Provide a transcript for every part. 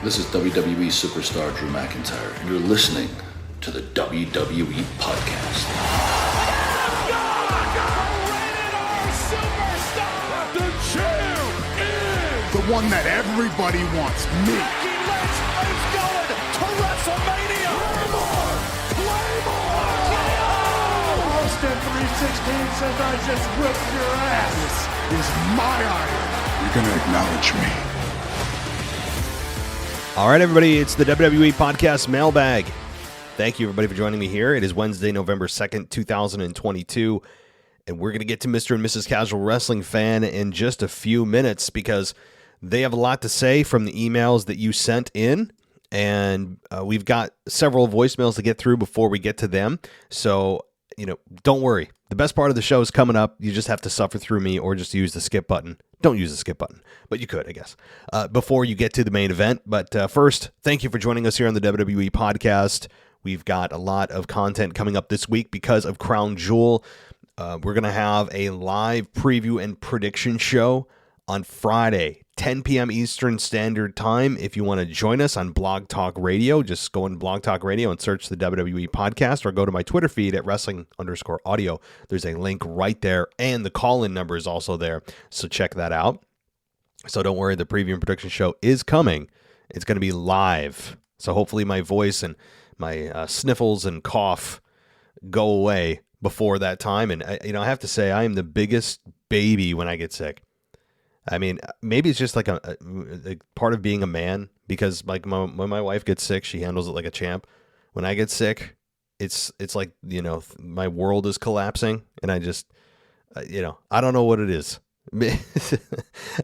This is WWE superstar Drew McIntyre, and you're listening to the WWE Podcast. The champ is the one that everybody wants, me. It's going to WrestleMania. Claymore! Austin 316 says I just whipped your ass. This is my iron. You're going to acknowledge me. All right, everybody, it's the WWE Podcast Mailbag. Thank you, everybody, for joining me here. It is Wednesday, November 2nd, 2022, and we're going to get to Mr. and Mrs. Casual Wrestling Fan in just a few minutes because they have a lot to say from the emails that you sent in, and we've got several voicemails to get through before we get to them. So, don't worry. The best part of the show is coming up. You just have to suffer through me or just use the skip button. Don't use the skip button, but you could, I guess, before you get to the main event. But first, thank you for joining us here on the WWE Podcast. We've got a lot of content coming up this week because of Crown Jewel. We're going to have a live preview and prediction show on Friday, 10 p.m. Eastern Standard Time. If you want to join us on Blog Talk Radio, just go on Blog Talk Radio and search the WWE Podcast, or go to my Twitter feed at wrestling_audio. There's a link right there, and the call-in number is also there, so check that out. So don't worry, the preview and prediction show is coming. It's going to be live, so hopefully my voice and my sniffles and cough go away before that time. And I have to say, I am the biggest baby when I get sick. I mean, maybe it's just like a part of being a man, because like when my wife gets sick, she handles it like a champ. When I get sick, it's like, my world is collapsing, and I just, I don't know what it is.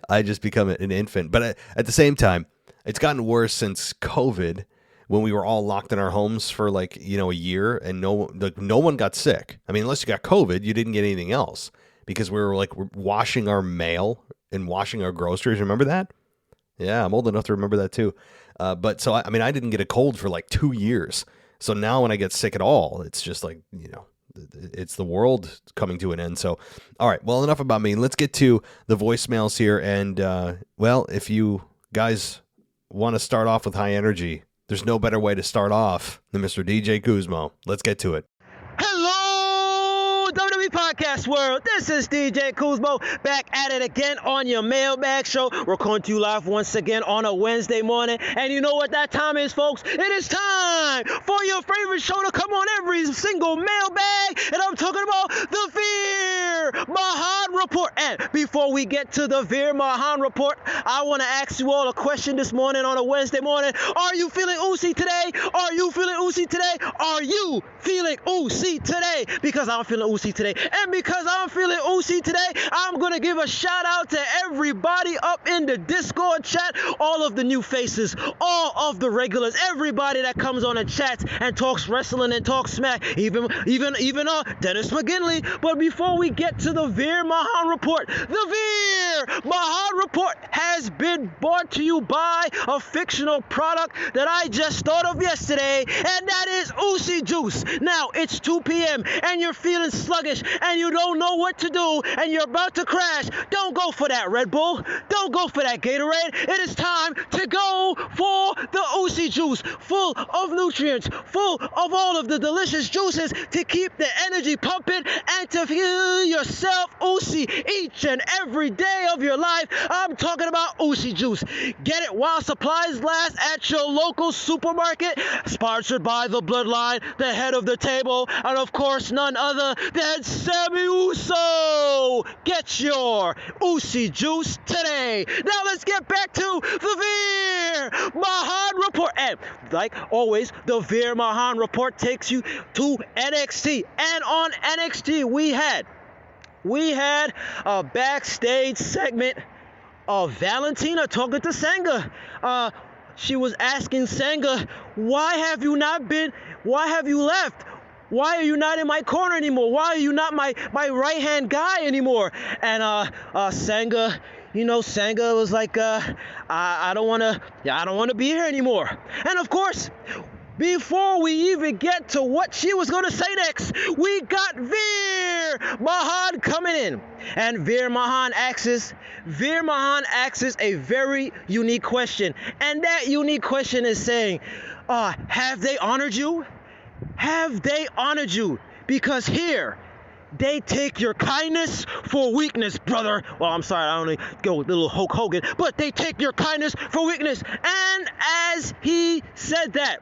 I just become an infant. But at the same time, it's gotten worse since COVID, when we were all locked in our homes for a year, and no one got sick. I mean, unless you got COVID, you didn't get anything else, because we're washing our mail and washing our groceries. Remember that? Yeah, I'm old enough to remember that too. But so, I mean, I didn't get a cold for 2 years. So now when I get sick at all, it's just it's the world coming to an end. So, all right, well, enough about me. Let's get to the voicemails here. And, if you guys want to start off with high energy, there's no better way to start off than Mr. DJ Kuzmo. Let's get to it. WWE Podcast World, this is DJ Kuzmo back at it again on your Mailbag show. We're coming to you live once again on a Wednesday morning, and you know what that time is, folks? It is time for your favorite show to come on every single mailbag, and I'm talking about the Veer Mahaan Report. And before we get to the Veer Mahaan Report, I want to ask you all a question this morning on a Wednesday morning. Are you feeling oozy today? Are you feeling oozy today? Are you feeling oozy today? Because I'm feeling oozy today. And because I'm feeling oozy today, I'm going to give a shout out to everybody up in the Discord chat, all of the new faces, all of the regulars, everybody that comes on and chats and talks wrestling and talks smack, even Dennis McGinley. But before we get to the Veer Mahaan Report, the Veer Mahaan Report has been brought to you by a fictional product that I just thought of yesterday, and that is Oozy Juice. Now, it's 2 p.m. and you're feeling sluggish and you don't know what to do and you're about to crash. Don't go for that Red Bull. Don't go for that Gatorade. It is time to go for the Oozy Juice, full of nutrients, full of all of the delicious juices to keep the energy pumping and to feel yourself oozy each and every day of your life. I'm talking about Oozy Juice. Get it while supplies last at your local supermarket. Sponsored by the Bloodline, the head of the table, and of course none other than Sammy Uso. Get your Oozy Juice today. Now let's get back to the Veer Mahaan Report. And like always, the Veer Mahaan Report takes you to NXT. And on NXT, we had a backstage segment of Valentina talking to Sanga. She was asking Sanga, why have you left? Why are you not in my corner anymore? Why are you not my right-hand guy anymore? And Sanga, Sanga was like, I don't want to be here anymore. And of course, before we even get to what she was going to say next, we got Veer Mahan coming in. And Veer Mahan asks a very unique question. And that unique question is saying, have they honored you? Have they honored you? Because here, they take your kindness for weakness, brother. Well, I'm sorry, I only go with little Hulk Hogan, but they take your kindness for weakness. And as he said that,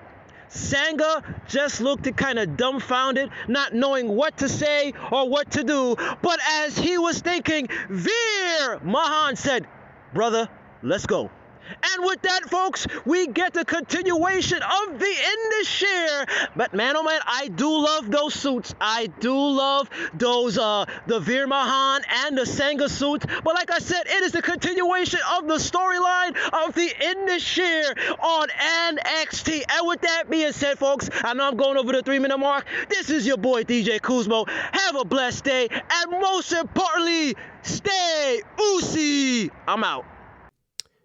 Sangha just looked kind of dumbfounded, not knowing what to say or what to do. But as he was thinking, Veer Mahan said, brother, let's go. And with that, folks, we get the continuation of the Indus share. But man, oh man, I do love those suits. I do love those, the Veer Mahan and the Sangha suits. But like I said, it is the continuation of the storyline of the Indus share on NXT. And with that being said, folks, I know I'm going over the 3-minute mark. This is your boy, DJ Kuzmo. Have a blessed day. And most importantly, stay Usi. I'm out.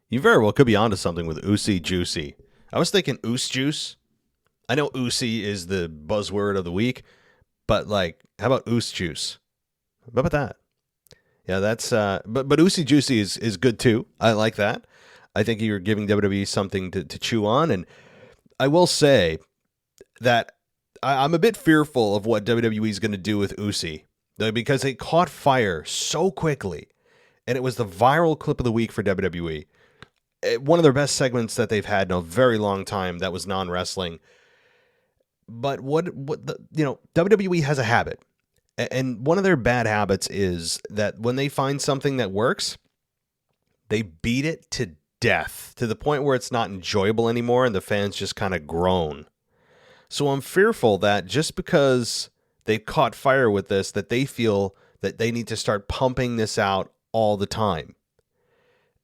You very well could be onto something with Usi Juicy. I was thinking Oos Juice. I know Usi is the buzzword of the week, but like, how about Oos Juice? How about that? Yeah, that's but Usi Juicy is good too. I like that. I think you're giving WWE something to chew on, and I will say that I'm a bit fearful of what WWE is going to do with Usi, because it caught fire so quickly, and it was the viral clip of the week for WWE. One of their best segments that they've had in a very long time that was non-wrestling. But WWE has a habit. And one of their bad habits is that when they find something that works, they beat it to death to the point where it's not enjoyable anymore and the fans just kind of groan. So I'm fearful that just because they caught fire with this, that they feel that they need to start pumping this out all the time.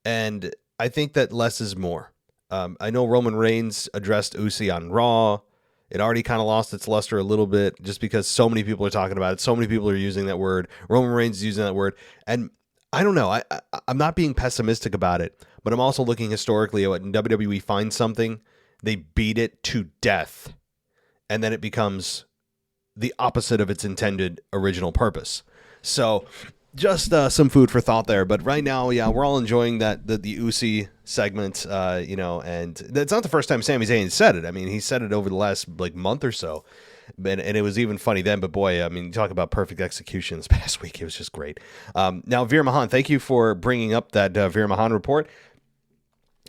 And I think that less is more. I know Roman Reigns addressed Usi on Raw. It already kind of lost its luster a little bit just because so many people are talking about it. So many people are using that word. Roman Reigns is using that word. And I don't know. I'm not being pessimistic about it, but I'm also looking historically at when WWE finds something, they beat it to death. And then it becomes the opposite of its intended original purpose. So just some food for thought there. But right now, yeah, we're all enjoying the Usi segment, and that's not the first time Sami Zayn said it. I mean, he said it over the last month or so. And it was even funny then, but boy, I mean, talk about perfect execution this past week. It was just great. Now, Veer Mahan, thank you for bringing up that Veer Mahan report.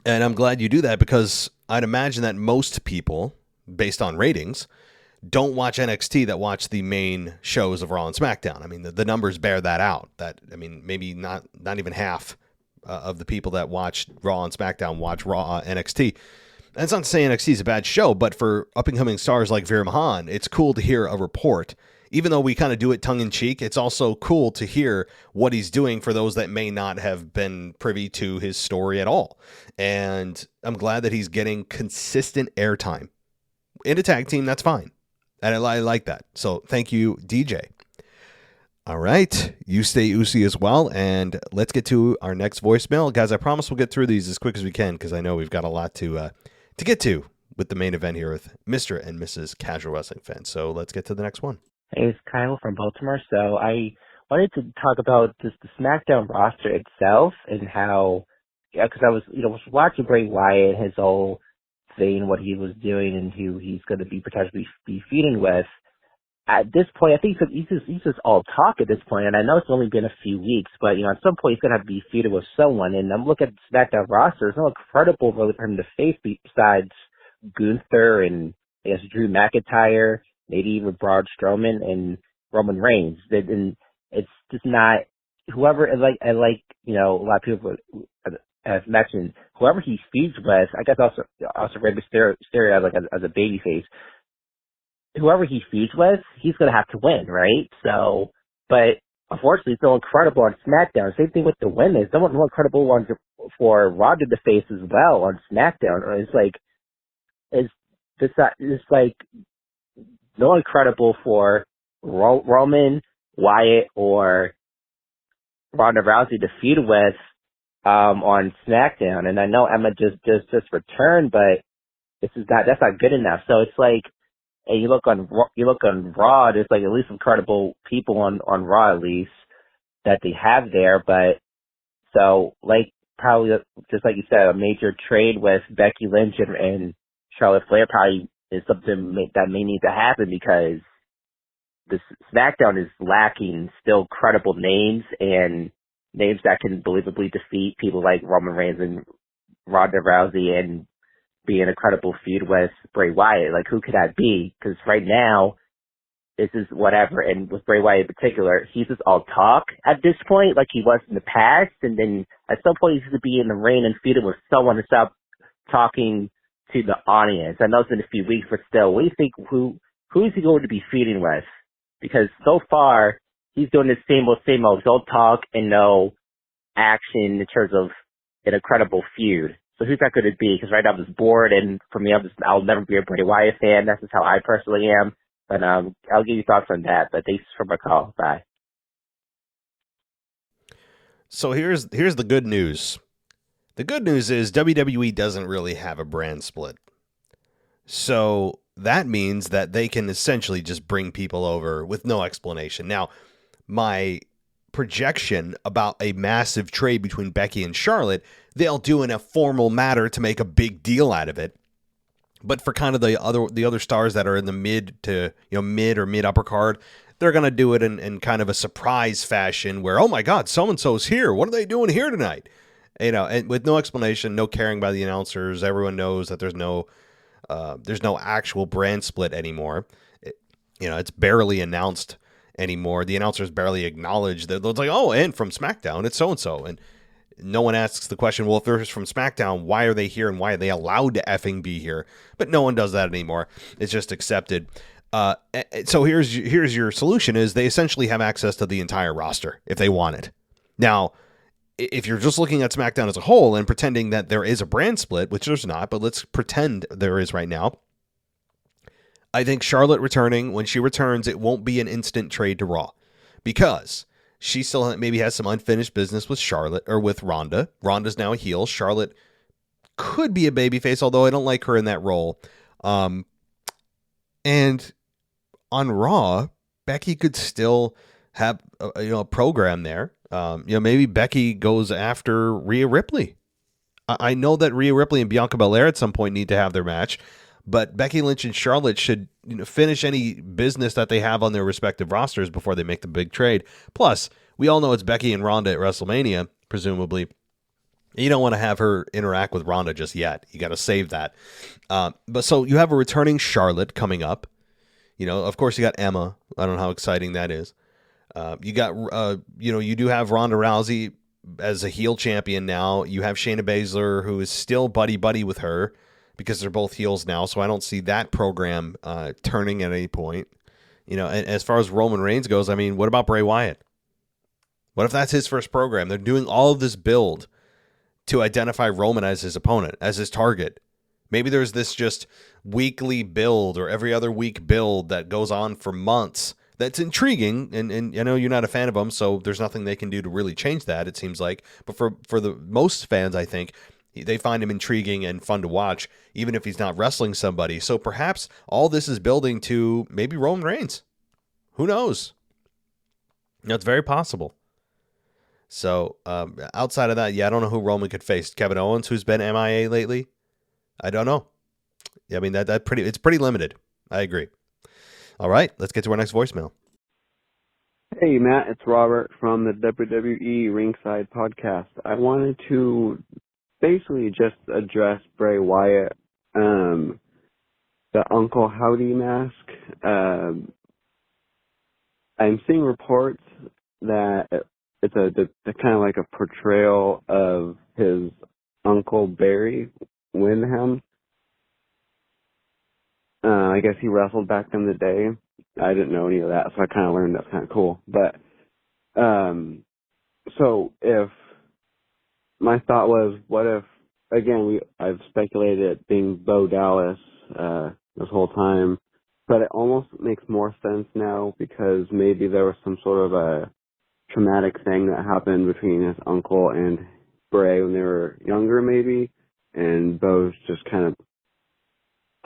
And I'm glad you do that because I'd imagine that most people, based on ratings, don't watch NXT that watch the main shows of Raw and SmackDown. I mean, the numbers bear that out. Maybe not even half of the people that watch Raw and SmackDown watch Raw NXT. And it's not to say NXT is a bad show, but for up-and-coming stars like Veer Mahan, it's cool to hear a report. Even though we kind of do it tongue-in-cheek, it's also cool to hear what he's doing for those that may not have been privy to his story at all. And I'm glad that he's getting consistent airtime. In a tag team, that's fine. And I like that. So thank you, DJ. All right. You stay Usi as well. And let's get to our next voicemail. Guys, I promise we'll get through these as quick as we can because I know we've got a lot to get to with the main event here with Mr. and Mrs. Casual Wrestling Fans. So let's get to the next one. Hey, it's Kyle from Baltimore. So I wanted to talk about just the SmackDown roster itself and how, because I was watching Bray Wyatt, his whole thing, what he was doing and who he's going to be potentially be feuding with. At this point, I think he's just all talk at this point, and I know it's only been a few weeks, but at some point he's going to have to be feuded with someone. And I'm looking at the SmackDown roster; it's not credible really for him to face besides Gunther and I guess Drew McIntyre, maybe even Braun Strowman and Roman Reigns. And it's just not whoever. A lot of people have mentioned whoever he feuds with. I guess also Rey Mysterio as a babyface. Whoever he feuds with, he's going to have to win, right? So, but unfortunately, it's still incredible on SmackDown. Same thing with the women. It's no incredible one for Ronda to face as well on SmackDown. It's no incredible for Roman, Wyatt, or Ronda Rousey to feud with on SmackDown. And I know Emma just returned, but that's not good enough. So it's like, and you look on Raw, there's like at least some credible people on Raw at least that they have there, but so like probably just like you said, a major trade with Becky Lynch and Charlotte Flair probably is something that may need to happen because the SmackDown is lacking still credible names and names that can believably defeat people like Roman Reigns and Ronda Rousey and be in a credible feud with Bray Wyatt. Like, who could that be? Because right now, this is whatever. And with Bray Wyatt in particular, he's just all talk at this point, like he was in the past. And then at some point, he's going to be in the ring and feuding with someone to stop talking to the audience. I know it's in a few weeks, but still, what do you think? Who is he going to be feuding with? Because so far, he's doing the same old, no talk and no action in terms of an incredible feud. So who's that going to be? Because right now I'm just bored, and for me, I'll never be a Bray Wyatt fan. That's just how I personally am. But I'll give you thoughts on that. But thanks for my call. Bye. So here's the good news. The good news is WWE doesn't really have a brand split. So that means that they can essentially just bring people over with no explanation. Now, my projection about a massive trade between Becky and Charlotte, they'll do in a formal matter to make a big deal out of it. But for kind of the other stars that are in the mid or mid upper card, they're going to do it in kind of a surprise fashion where, oh my God, so-and-so's here. What are they doing here tonight? And with no explanation, no caring by the announcers. Everyone knows that there's no actual brand split anymore. It's barely announced anymore. The announcers barely acknowledge that. It's like, oh, and from SmackDown, it's so-and-so. And no one asks the question, well, if they're from SmackDown, why are they here and why are they allowed to effing be here? But no one does that anymore. It's just accepted. So here's your solution is they essentially have access to the entire roster if they want it. Now, if you're just looking at SmackDown as a whole and pretending that there is a brand split, which there's not, but let's pretend there is right now, I think Charlotte returning, when she returns, it won't be an instant trade to Raw because she still maybe has some unfinished business with Charlotte or with Ronda. Ronda's now a heel. Charlotte could be a babyface, although I don't like her in that role. And on Raw, Becky could still have a program there. Maybe Becky goes after Rhea Ripley. I know that Rhea Ripley and Bianca Belair at some point need to have their match, but Becky Lynch and Charlotte should finish any business that they have on their respective rosters before they make the big trade. Plus, we all know it's Becky and Ronda at WrestleMania, presumably. You don't want to have her interact with Ronda just yet. You got to save that. But so you have a returning Charlotte coming up. Of course, you got Emma. I don't know how exciting that is. You got, you do have Ronda Rousey as a heel champion now. You have Shayna Baszler, who is still buddy with her because they're both heels now. So I don't see that program turning at any point. And as far as Roman Reigns goes, I mean, what about Bray Wyatt? What if that's his first program? They're doing all of this build to identify Roman as his opponent, as his target. Maybe there's this just weekly build or every other week build that goes on for months. That's intriguing, and I know you're not a fan of them, so there's nothing they can do to really change that, it seems like. But for the most fans, I think, they find him intriguing and fun to watch, even if he's not wrestling somebody. So perhaps all this is building to maybe Roman Reigns. Who knows? It's very possible. So outside of that, I don't know who Roman could face. Kevin Owens, who's been MIA lately? I don't know. I mean, it's pretty limited. I agree. All right, let's get to our next voicemail. Hey, Matt, it's Robert from the WWE Ringside Podcast. I wanted to basically just address Bray Wyatt, the Uncle Howdy mask. I'm seeing reports that it's a kind of like a portrayal of his Uncle Barry Windham. I guess he wrestled back in the day. I didn't know any of that, so I kind of learned that's kind of cool. But, so if my thought was, what if, again, I've speculated it being Bo Dallas, this whole time, but it almost makes more sense now because maybe there was some sort of a traumatic thing that happened between his uncle and Bray when they were younger, maybe, and Bo's just kind of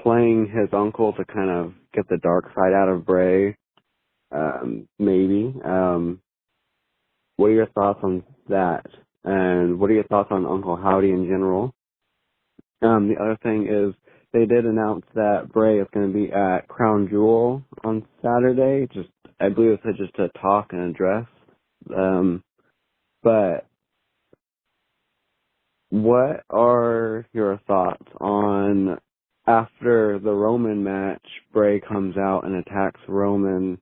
playing his uncle to kind of get the dark side out of Bray. Maybe. What are your thoughts on that? And what are your thoughts on Uncle Howdy in general? The other thing is they did announce that Bray is going to be at Crown Jewel on Saturday. I believe it's just to talk and address. But what are your thoughts on after the Roman match, Bray comes out and attacks Roman,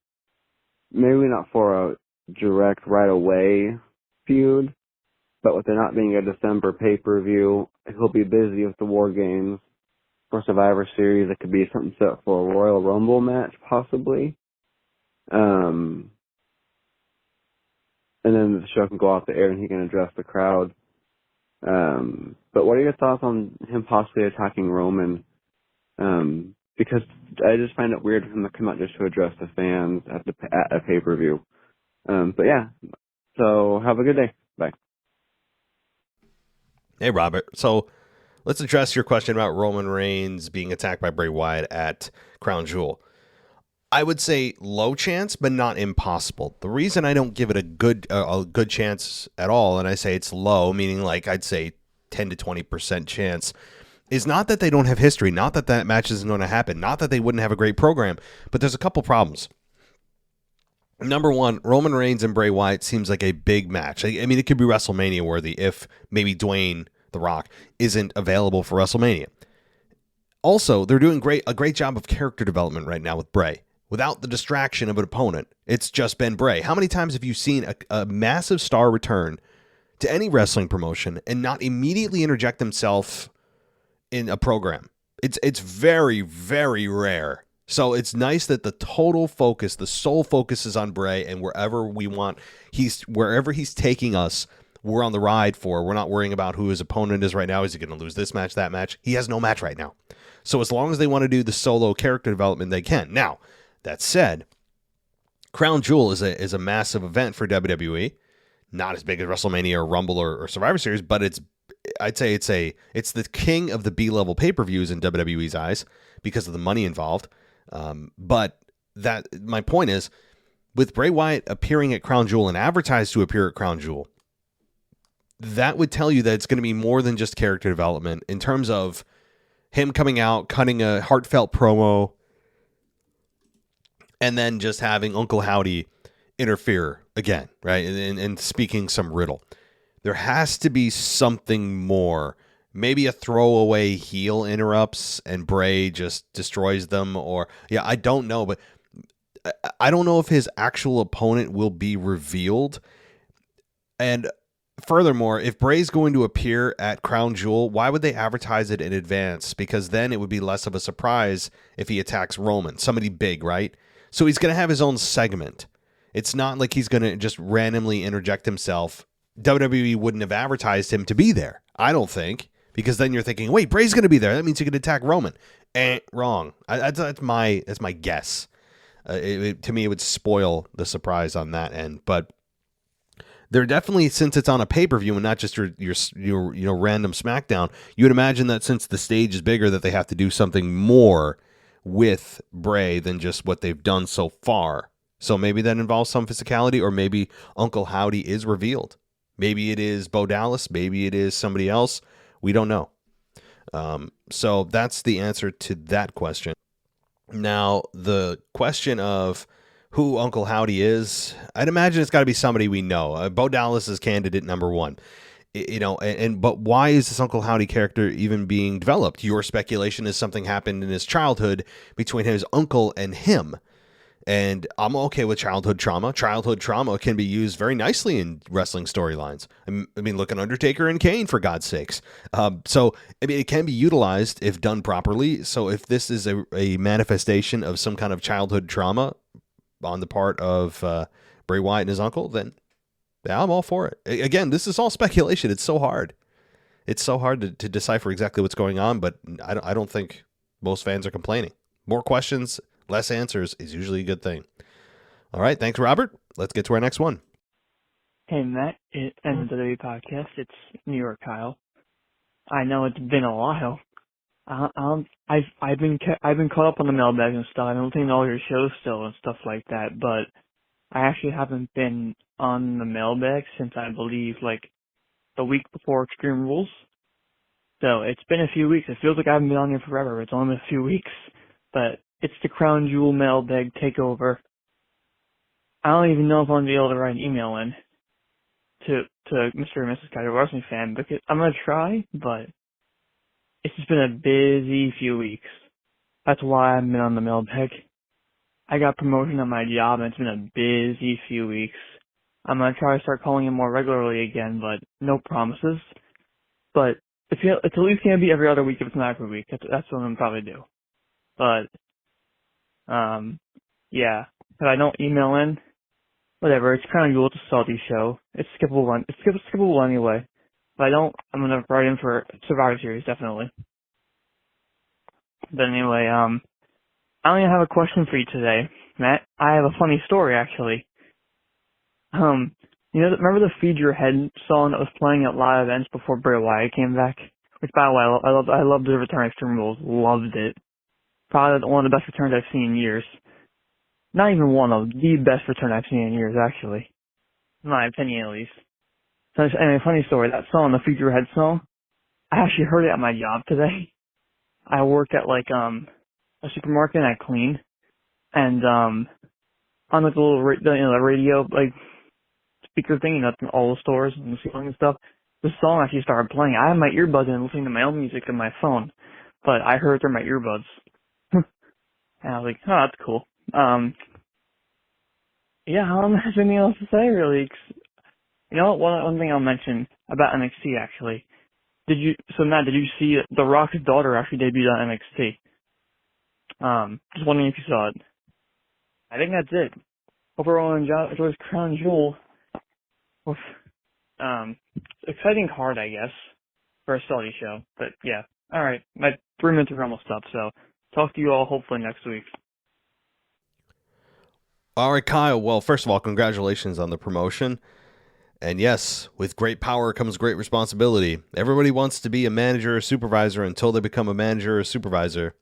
maybe not for a direct right away feud, but with there not being a December pay-per-view, he'll be busy with the War Games. For Survivor Series, it could be something set for a Royal Rumble match, possibly. And then the show can go off the air and he can address the crowd. But what are your thoughts on him possibly attacking Roman? Because I just find it weird for him to come out just to address the fans at a pay-per-view. But yeah, so have a good day. Bye. Hey, Robert. So let's address your question about Roman Reigns being attacked by Bray Wyatt at Crown Jewel. I would say low chance, but not impossible. The reason I don't give it a good chance at all, and I say it's low, meaning like I'd say 10 to 20% chance, is not that they don't have history, not that that match isn't going to happen, not that they wouldn't have a great program, but there's a couple problems. Number one, Roman Reigns and Bray Wyatt seems like a big match. I mean, it could be WrestleMania worthy if maybe Dwayne The Rock isn't available for WrestleMania. Also, they're doing a great job of character development right now with Bray. Without the distraction of an opponent, it's just been Bray. How many times have you seen a massive star return to any wrestling promotion and not immediately interject himself in a program? It's very, very rare. So it's nice that the total focus, the sole focus is on Bray, and wherever he's taking us, we're on the ride for. We're not worrying about who his opponent is right now. Is he going to lose this match, that match? He has no match right now. So as long as they want to do the solo character development, they can. Now, that said, Crown Jewel is a massive event for WWE. Not as big as WrestleMania or Rumble or Survivor Series, but I'd say it's the king of the B-level pay-per-views in WWE's eyes because of the money involved. But my point is, with Bray Wyatt appearing at Crown Jewel and advertised to appear at Crown Jewel, that would tell you that it's going to be more than just character development in terms of him coming out, cutting a heartfelt promo, and then just having Uncle Howdy interfere again, right? And speaking some riddle. There has to be something more. Maybe a throwaway heel interrupts and Bray just destroys them, or I don't know, but I don't know if his actual opponent will be revealed. And furthermore, if Bray's going to appear at Crown Jewel, why would they advertise it in advance? Because then it would be less of a surprise if he attacks Roman, somebody big, right? So he's going to have his own segment. It's not like he's going to just randomly interject himself. WWE wouldn't have advertised him to be there, I don't think. Because then you're thinking, wait, Bray's going to be there. That means he could attack Roman. Wrong. That's my guess. To me, it would spoil the surprise on that end. But they're definitely, since it's on a pay-per-view and not just your random SmackDown, you would imagine that since the stage is bigger, that they have to do something more with Bray than just what they've done so far. So maybe that involves some physicality, or maybe Uncle Howdy is revealed. Maybe it is Bo Dallas. Maybe it is somebody else. We don't know. So that's the answer to that question. Now, the question of who Uncle Howdy is, I'd imagine it's got to be somebody we know. Bo Dallas is candidate number one. But why is this Uncle Howdy character even being developed? Your speculation is something happened in his childhood between his uncle and him. And I'm okay with childhood trauma. Childhood trauma can be used very nicely in wrestling storylines. I mean, look at Undertaker and Kane, for God's sakes. It can be utilized if done properly. So if this is a manifestation of some kind of childhood trauma on the part of Bray Wyatt and his uncle, then I'm all for it. Again, this is all speculation. It's so hard. It's so hard to decipher exactly what's going on, but I don't think most fans are complaining. More questions, less answers is usually a good thing. All right. Thanks, Robert. Let's get to our next one. Hey, Matt, and the WWE podcast. It's New York Kyle. I know it's been a while. I've been caught up on the mailbag and stuff. I've been listening to all your shows still and stuff like that, but I actually haven't been on the mailbag since I believe like the week before Extreme Rules. So it's been a few weeks. It feels like I haven't been on here forever. It's only been a few weeks, but it's the Crown Jewel Mailbag Takeover. I don't even know if I'm gonna be able to write an email in to Mr. and Mrs. Casual Wrestling Fan, because I'm gonna try, but it's just been a busy few weeks. That's why I haven't been on the mailbag. I got promotion at my job and it's been a busy few weeks. I'm gonna try to start calling in more regularly again, but no promises. But it's at least gonna be every other week if it's not every week. That's what I'm gonna probably do. But yeah. If I don't email in, whatever. It's Crown Jewel. It's a salty show. It's skippable. It's skippable anyway. If I don't, I'm gonna write in for Survivor Series definitely. But anyway, I only have a question for you today, Matt. I have a funny story actually. Remember the Feed Your Head song that was playing at live events before Bray Wyatt came back? Which, by the way, I loved the return of Extreme Rules. Loved it. Probably one of the best returns I've seen in years. Not even one of the best return I've seen in years, actually. In my opinion, at least. So, anyway, funny story. That song, the Feed Your Head song, I actually heard it at my job today. I worked at, a supermarket and I cleaned. And, on, the little, the radio, speaker thing, in all the stores and the ceiling and stuff, the song actually started playing. I had my earbuds in listening to my own music on my phone, but I heard it through my earbuds. And I was like, oh, that's cool. Yeah, I don't have anything else to say, really. You know what, one thing I'll mention about NXT, actually. Matt, did you see The Rock's daughter actually debuted on NXT? Just wondering if you saw it. I think that's it. Overall, enjoys Crown Jewel. Exciting card, I guess, for a Saudi show. But yeah, alright. My 3 minutes are almost up, so talk to you all hopefully next week. All right, Kyle. Well, first of all, congratulations on the promotion. And yes, with great power comes great responsibility. Everybody wants to be a manager or supervisor until they become a manager or supervisor.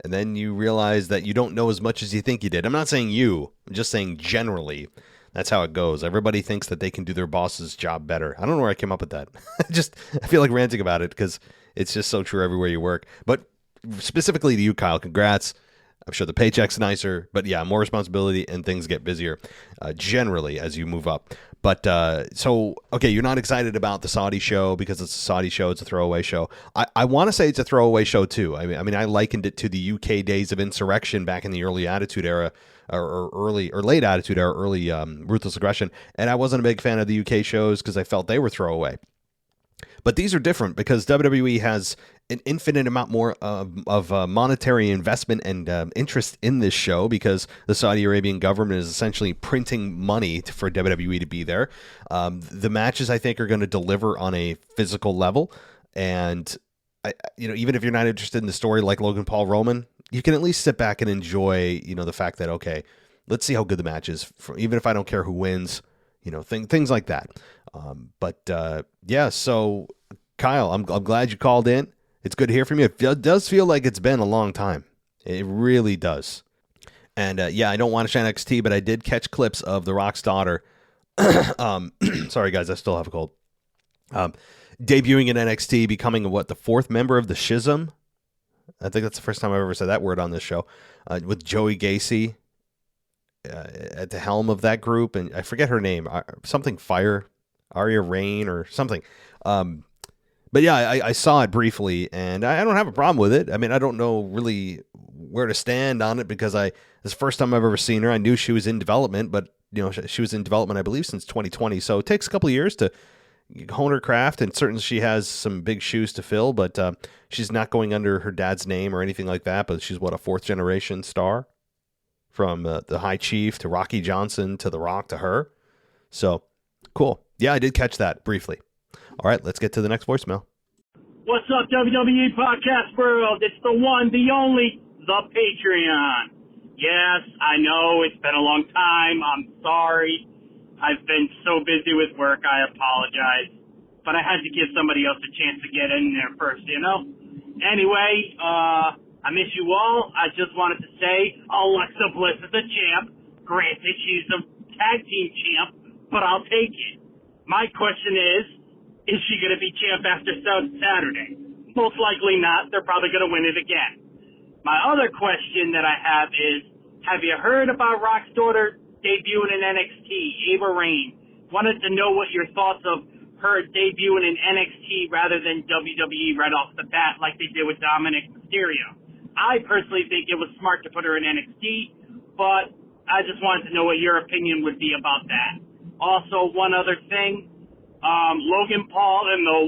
And then you realize that you don't know as much as you think you did. I'm not saying you, I'm just saying generally. That's how it goes. Everybody thinks that they can do their boss's job better. I don't know where I came up with that. I feel like ranting about it because it's just so true everywhere you work. But specifically to you, Kyle, congrats. I'm sure the paycheck's nicer, but yeah, more responsibility and things get busier generally as you move up. But okay, you're not excited about the Saudi show because it's a Saudi show. It's a throwaway show. I want to say it's a throwaway show too. I mean, I likened it to the UK days of insurrection back in the early Attitude Era, or late Attitude Era, early Ruthless Aggression. And I wasn't a big fan of the UK shows because I felt they were throwaway. But these are different because WWE has an infinite amount more of monetary investment and interest in this show because the Saudi Arabian government is essentially printing money for WWE to be there. The matches, I think, are going to deliver on a physical level. And, even if you're not interested in the story like Logan Paul Roman, you can at least sit back and enjoy, the fact that, okay, let's see how good the match is, even if I don't care who wins, things like that. Yeah, so Kyle, I'm glad you called in. It's good to hear from you. It does feel like it's been a long time. It really does. And yeah, I don't want to shine NXT, but I did catch clips of The Rock's daughter. Sorry, guys, I still have a cold. Debuting in NXT, becoming the fourth member of the Schism. I think that's the first time I've ever said that word on this show. With Joey Gacy at the helm of that group, and I forget her name. Something Fire, Arya Rain, or something. But yeah, I saw it briefly, and I don't have a problem with it. I mean, I don't know really where to stand on it because this is the first time I've ever seen her. I knew she was in development, but she was in development, I believe, since 2020. So it takes a couple of years to hone her craft, and certainly she has some big shoes to fill. But she's not going under her dad's name or anything like that. But she's a fourth generation star, from the High Chief to Rocky Johnson to The Rock to her. So cool. Yeah, I did catch that briefly. All right, let's get to the next voicemail. What's up, WWE Podcast World? It's the one, the only, the Patreon. Yes, I know it's been a long time. I'm sorry. I've been so busy with work. I apologize. But I had to give somebody else a chance to get in there first, Anyway, I miss you all. I just wanted to say Alexa Bliss is the champ. Granted, she's the tag team champ, but I'll take it. My question is she going to be champ after Saturday? Most likely not. They're probably going to win it again. My other question that I have you heard about Rock's daughter debuting in NXT, Ava Raine? Wanted to know what your thoughts of her debuting in NXT rather than WWE right off the bat like they did with Dominic Mysterio. I personally think it was smart to put her in NXT, but I just wanted to know what your opinion would be about that. Also, one other thing, Logan Paul and the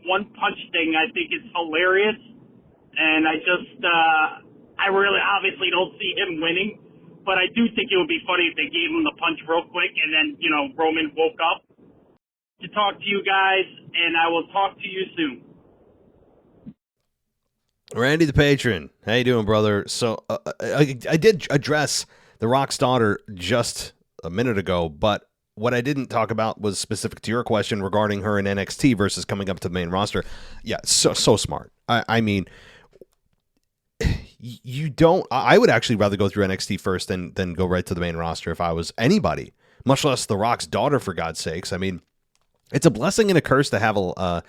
one punch thing I think is hilarious, and I really obviously don't see him winning, but I do think it would be funny if they gave him the punch real quick and then, Roman woke up. To talk to you guys, and I will talk to you soon. Randy the Patron, how you doing, brother? So I did address The Rock's daughter just a minute ago, but what I didn't talk about was specific to your question regarding her in NXT versus coming up to the main roster. Yeah, so smart. I mean, you don't. I would actually rather go through NXT first than go right to the main roster if I was anybody, much less The Rock's daughter, for God's sakes. I mean, it's a blessing and a curse to have a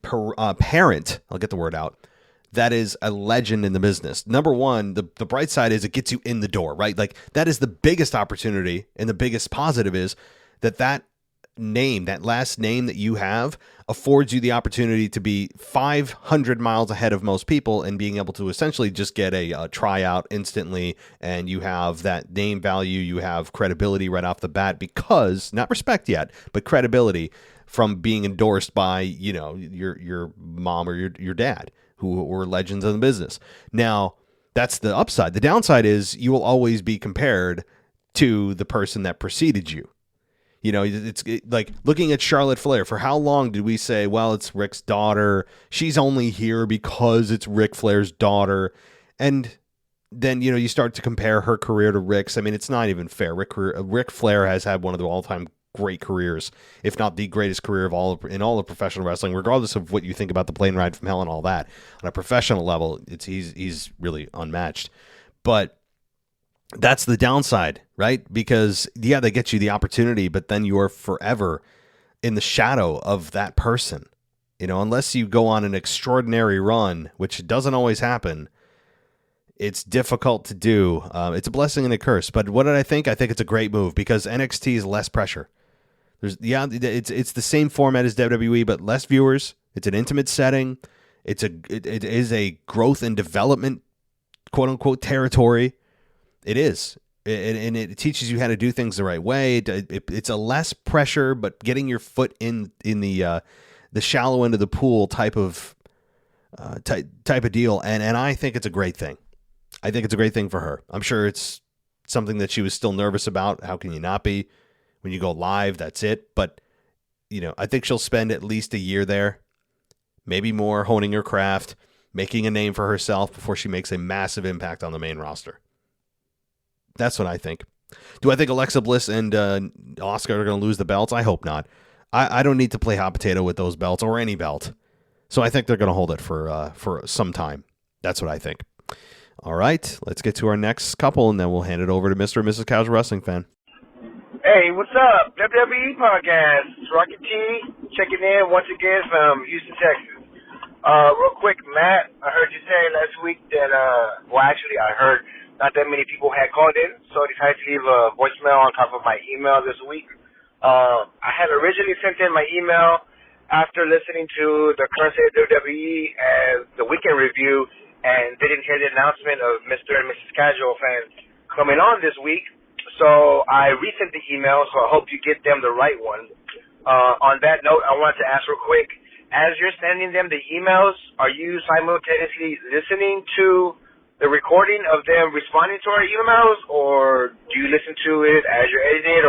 parent, I'll get the word out, that is a legend in the business. Number one, the bright side is it gets you in the door, right? Like, that is the biggest opportunity, and the biggest positive is that name, that last name that you have, affords you the opportunity to be 500 miles ahead of most people and being able to essentially just get a tryout instantly, and you have that name value, you have credibility right off the bat, because, not respect yet, but credibility from being endorsed by, your mom or your dad, who were legends in the business. Now, that's the upside. The downside is you will always be compared to the person that preceded you. It's like looking at Charlotte Flair. For how long did we say, well, it's Rick's daughter, she's only here because it's Ric Flair's daughter? And then, you start to compare her career to Rick's. I mean, it's not even fair. Ric Flair has had one of the all-time great careers, if not the greatest career in all of professional wrestling, regardless of what you think about the plane ride from hell and all that. On a professional level, he's really unmatched. But that's the downside, right? Because, yeah, they get you the opportunity, but then you are forever in the shadow of that person. Unless you go on an extraordinary run, which doesn't always happen, it's difficult to do. It's a blessing and a curse. But what did I think? I think it's a great move because NXT is less pressure. It's the same format as WWE, but less viewers. It's an intimate setting. It is a growth and development, quote unquote, territory. It is, and it teaches you how to do things the right way. It's a less pressure, but getting your foot in the shallow end of the pool type of deal. And I think it's a great thing. I think it's a great thing for her. I'm sure it's something that she was still nervous about. How can you not be? When you go live, that's it. But, I think she'll spend at least a year there, maybe more, honing her craft, making a name for herself before she makes a massive impact on the main roster. That's what I think. Do I think Alexa Bliss and Asuka are going to lose the belts? I hope not. I don't need to play hot potato with those belts or any belt. So I think they're going to hold it for some time. That's what I think. All right, let's get to our next couple, and then we'll hand it over to Mr. and Mrs. Casual Wrestling Fan. Hey, what's up? WWE Podcast. It's Rocky T checking in once again from Houston, Texas. Real quick, Matt, I heard you say last week that, I heard not that many people had called in, so I decided to leave a voicemail on top of my email this week. I had originally sent in my email after listening to the current state of WWE and the weekend review, and didn't hear the announcement of Mr. and Mrs. Casual Fan coming on this week. So I resent the email, so I hope you get them the right one. On that note, I wanted to ask real quick, as you're sending them the emails, are you simultaneously listening to the recording of them responding to our emails, or do you listen to it as you're editing it,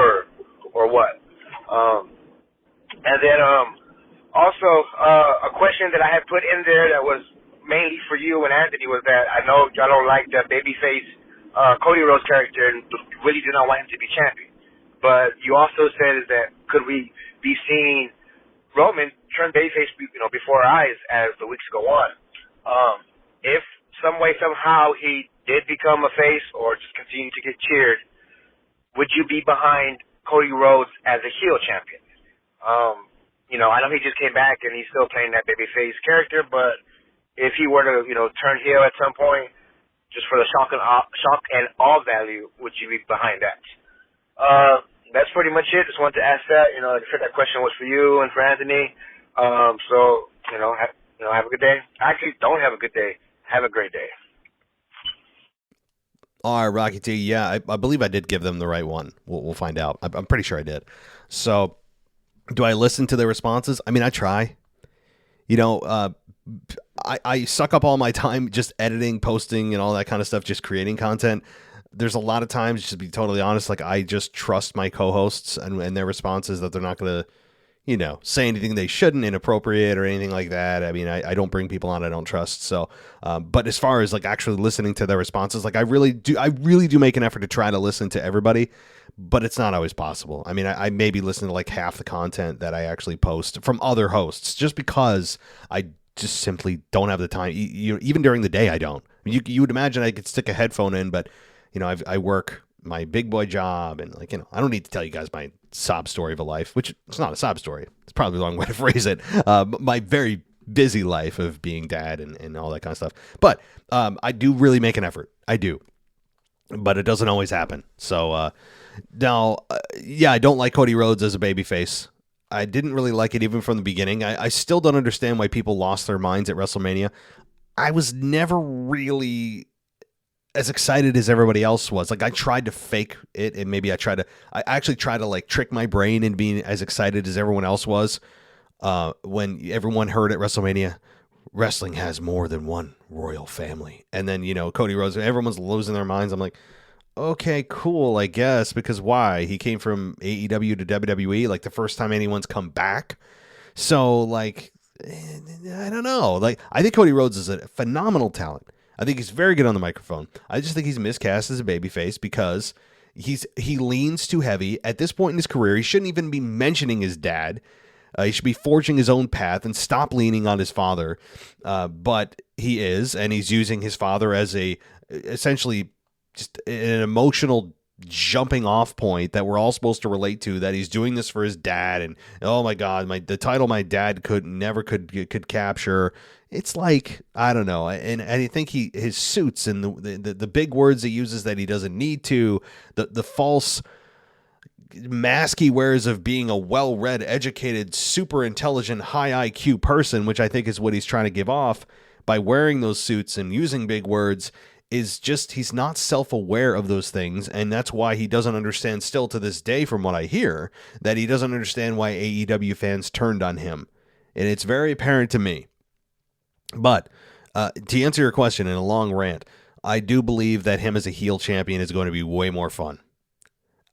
or what? And then also a question that I had put in there that was mainly for you and Anthony was that I know y'all don't like the babyface Cody Rhodes character and really do not want him to be champion. But you also said is that could we be seeing Roman turn babyface, before our eyes as the weeks go on. If some way, somehow he did become a face or just continue to get cheered, would you be behind Cody Rhodes as a heel champion? I know he just came back and he's still playing that babyface character, but if he were to, turn heel at some point, just for the shock and awe value, would you be behind that? That's pretty much it. Just wanted to ask that. Like I said, that question was for you and for Anthony. Have a good day. Actually, don't have a good day. Have a great day. All right, Rocky T. Yeah, I believe I did give them the right one. We'll find out. I'm pretty sure I did. So, do I listen to their responses? I mean, I try. I suck up all my time just editing, posting, and all that kind of stuff, just creating content. There's a lot of times, just to be totally honest, like I just trust my co-hosts and their responses that they're not going to, say anything they shouldn't, inappropriate or anything like that. I mean, I don't bring people on I don't trust. So, but as far as like actually listening to their responses, like I really do make an effort to try to listen to everybody, but it's not always possible. I mean, I maybe listen to like half the content that I actually post from other hosts just because I just simply don't have the time. Even during the day, I don't. You would imagine I could stick a headphone in, but I work my big boy job, and I don't need to tell you guys my sob story of a life, which it's not a sob story. It's probably the wrong way to phrase it. My very busy life of being dad and all that kind of stuff. But I do really make an effort. I do, but it doesn't always happen. So now, I don't like Cody Rhodes as a babyface. I didn't really like it even from the beginning. I still don't understand why people lost their minds at WrestleMania. I was never really as excited as everybody else was. Like I tried to fake it, and maybe I actually tried to like trick my brain in being as excited as everyone else was. When everyone heard at WrestleMania, wrestling has more than one royal family. And then, Cody Rhodes, everyone's losing their minds. I'm like, okay, cool, I guess, because why? He came from AEW to WWE, like the first time anyone's come back. So like, I don't know. Like, I think Cody Rhodes is a phenomenal talent. I think he's very good on the microphone. I just think he's miscast as a babyface because he leans too heavy. At this point in his career, he shouldn't even be mentioning his dad. He should be forging his own path and stop leaning on his father. But he is, and he's using his father as essentially just an emotional jumping off point that we're all supposed to relate to, that he's doing this for his dad. And, oh my God, the title my dad could capture. It's like, I don't know. And I think his suits and the big words he uses that he doesn't need to, the false mask he wears of being a well-read, educated, super intelligent, high IQ person, which I think is what he's trying to give off by wearing those suits and using big words, is just he's not self-aware of those things, and that's why he doesn't understand still to this day, from what I hear, that he doesn't understand why AEW fans turned on him. And it's very apparent to me. But to answer your question in a long rant, I do believe that him as a heel champion is going to be way more fun.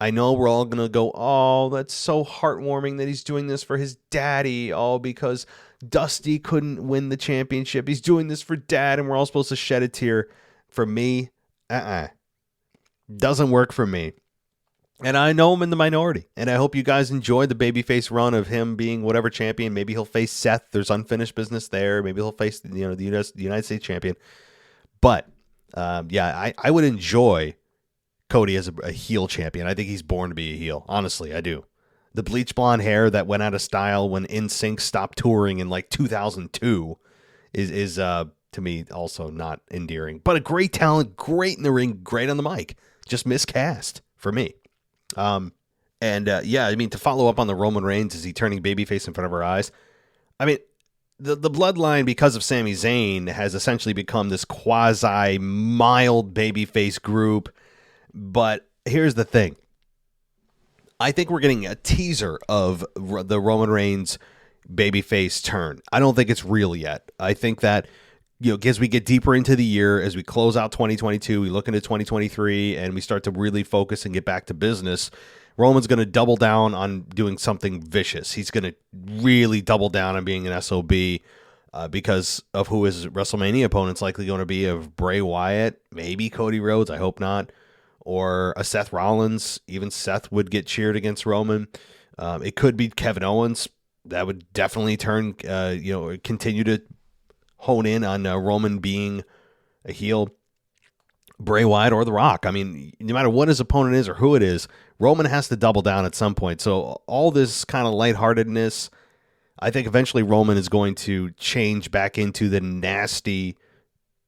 I know we're all going to go, oh, that's so heartwarming that he's doing this for his daddy. Oh, because Dusty couldn't win the championship. He's doing this for dad, and we're all supposed to shed a tear. For me, doesn't work for me. And I know I'm in the minority, and I hope you guys enjoyed the babyface run of him being whatever champion. Maybe he'll face Seth. There's unfinished business there. Maybe he'll face the United States champion. But I would enjoy Cody as a heel champion. I think he's born to be a heel. Honestly, I do. The bleach blonde hair that went out of style when NSYNC stopped touring in like 2002 is to me also not endearing. But a great talent, great in the ring, great on the mic. Just miscast for me. I mean, to follow up on the Roman Reigns, is he turning babyface in front of our eyes? I mean, the bloodline, because of Sami Zayn, has essentially become this quasi-mild babyface group. But here's the thing. I think we're getting a teaser of the Roman Reigns babyface turn. I don't think it's real yet. I think that, as we get deeper into the year, as we close out 2022, we look into 2023, and we start to really focus and get back to business, Roman's going to double down on doing something vicious. He's going to really double down on being an SOB because of who his WrestleMania opponent's likely going to be, of Bray Wyatt, maybe Cody Rhodes, I hope not, or a Seth Rollins. Even Seth would get cheered against Roman. It could be Kevin Owens. that would definitely continue to hone in on Roman being a heel. Bray Wyatt or The Rock. I mean, no matter what his opponent is or who it is, Roman has to double down at some point. So all this kind of lightheartedness, I think eventually Roman is going to change back into the nasty,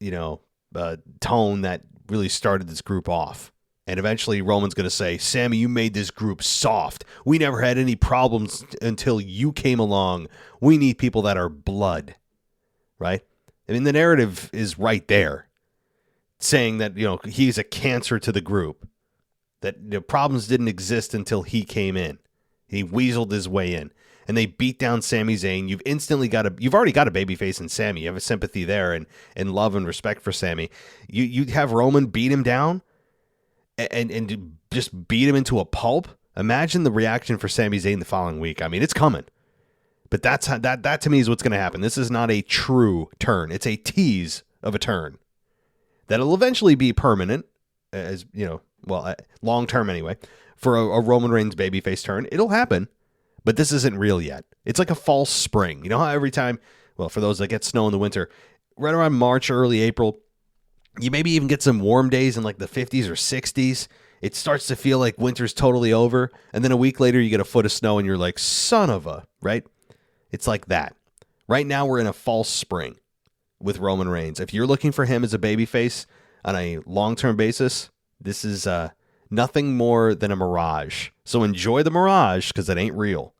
tone that really started this group off. And eventually Roman's going to say, Sammy, you made this group soft. We never had any problems until you came along. We need people that are blood, right? I mean, the narrative is right there, saying that, he's a cancer to the group, that the problems didn't exist until he came in. He weaseled his way in, and they beat down Sami Zayn. You've already got a babyface in Sami. You have a sympathy there and love and respect for Sami. You have Roman beat him down and just beat him into a pulp. Imagine the reaction for Sami Zayn the following week. I mean, it's coming. But that to me is what's going to happen. This is not a true turn. It's a tease of a turn that'll eventually be permanent, as long term anyway, for a Roman Reigns babyface turn. It'll happen, but this isn't real yet. It's like a false spring. You know how every time, well, for those that get snow in the winter, right around March, early April, you maybe even get some warm days in like the 50s or 60s. It starts to feel like winter's totally over, and then a week later you get a foot of snow and you're like, son of a, right? It's like that. Right now we're in a false spring with Roman Reigns. If you're looking for him as a babyface on a long-term basis, this is nothing more than a mirage. So enjoy the mirage because it ain't real.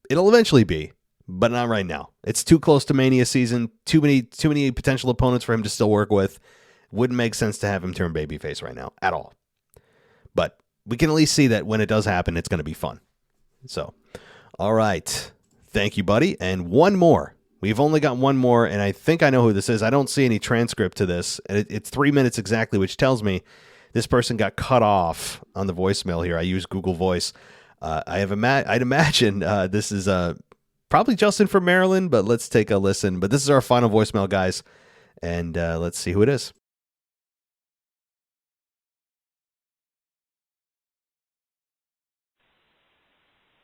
It'll eventually be, but not right now. It's too close to Mania season. Too many potential opponents for him to still work with. Wouldn't make sense to have him turn babyface right now at all. But we can at least see that when it does happen, it's going to be fun. So, all right. Thank you, buddy. And one more. We've only got one more, and I think I know who this is. I don't see any transcript to this. It's 3 minutes exactly, which tells me this person got cut off on the voicemail here. I use Google Voice. I'd imagine this is probably Justin from Maryland, but let's take a listen. But this is our final voicemail, guys, and let's see who it is.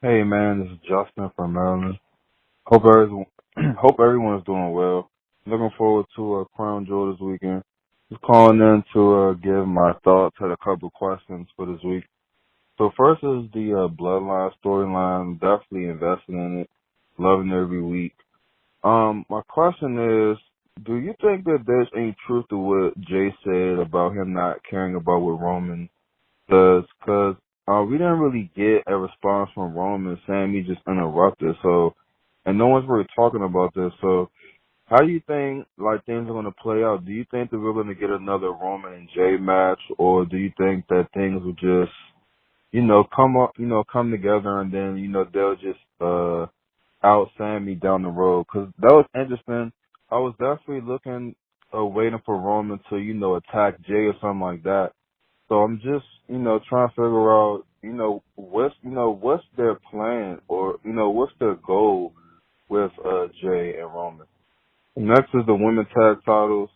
Hey man, this is Justin from Maryland. Hope everyone is doing well. Looking forward to Crown Jewel this weekend. Just calling in to give my thoughts. Had a couple questions for this week. So first is the Bloodline storyline. Definitely invested in it. Loving it every week. My question is, do you think that there's any truth to what Jay said about him not caring about what Roman does? Because we didn't really get a response from Roman. Sammy just interrupted. So, and no one's really talking about this. So, how do you think things are going to play out? Do you think that we're going to get another Roman and Jay match, or do you think that things will just, come together and then they'll just out Sammy down the road? Because that was interesting. I was definitely waiting for Roman to attack Jay or something like that. So I'm just, trying to figure out, what's their plan, or, what's their goal with Jay and Roman. Next is the women's tag titles.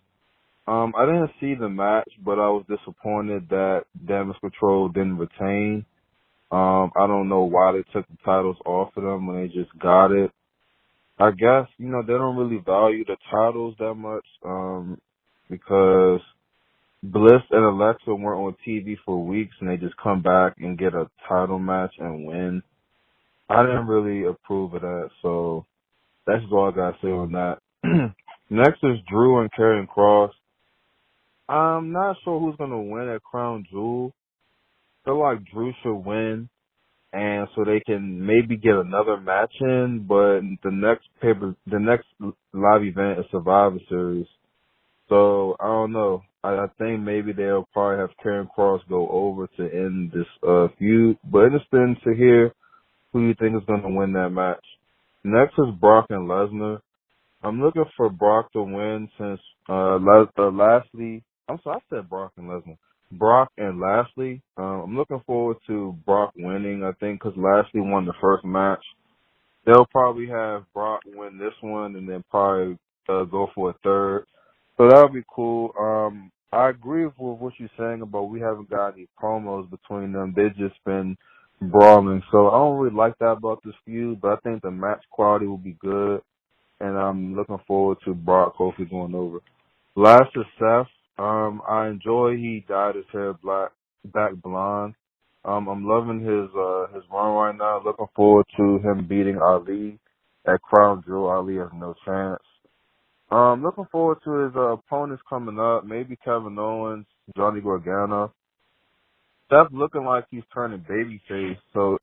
I didn't see the match, but I was disappointed that Damage Control didn't retain. I don't know why they took the titles off of them when they just got it. I guess, they don't really value the titles that much, because Bliss and Alexa weren't on TV for weeks, and they just come back and get a title match and win. I didn't really approve of that, so that's all I got to say on that. Next is Drew and Karrion Kross. I'm not sure who's going to win at Crown Jewel. I feel like Drew should win, and so they can maybe get another match in, but the next live event is Survivor Series. So, I don't know. I think maybe they'll probably have Karrion Kross go over to end this feud. But interesting to hear who you think is going to win that match. Next is Brock and Lesnar. I'm looking for Brock to win since Lashley. I'm sorry, I said Brock and Lesnar. Brock and Lashley. I'm looking forward to Brock winning, I think, because Lashley won the first match. They'll probably have Brock win this one and then probably go for a third. So that would be cool. I agree with what you're saying about we haven't got any promos between them. They've just been brawling. So I don't really like that about this feud, but I think the match quality will be good, and I'm looking forward to Brock Kofi going over. Last is Seth. I enjoy he dyed his hair back blonde. I'm loving his run right now. Looking forward to him beating Ali at Crown Jewel. Ali has no chance. Looking forward to his opponents coming up. Maybe Kevin Owens, Johnny Gargano. Seth looking like he's turning babyface. So,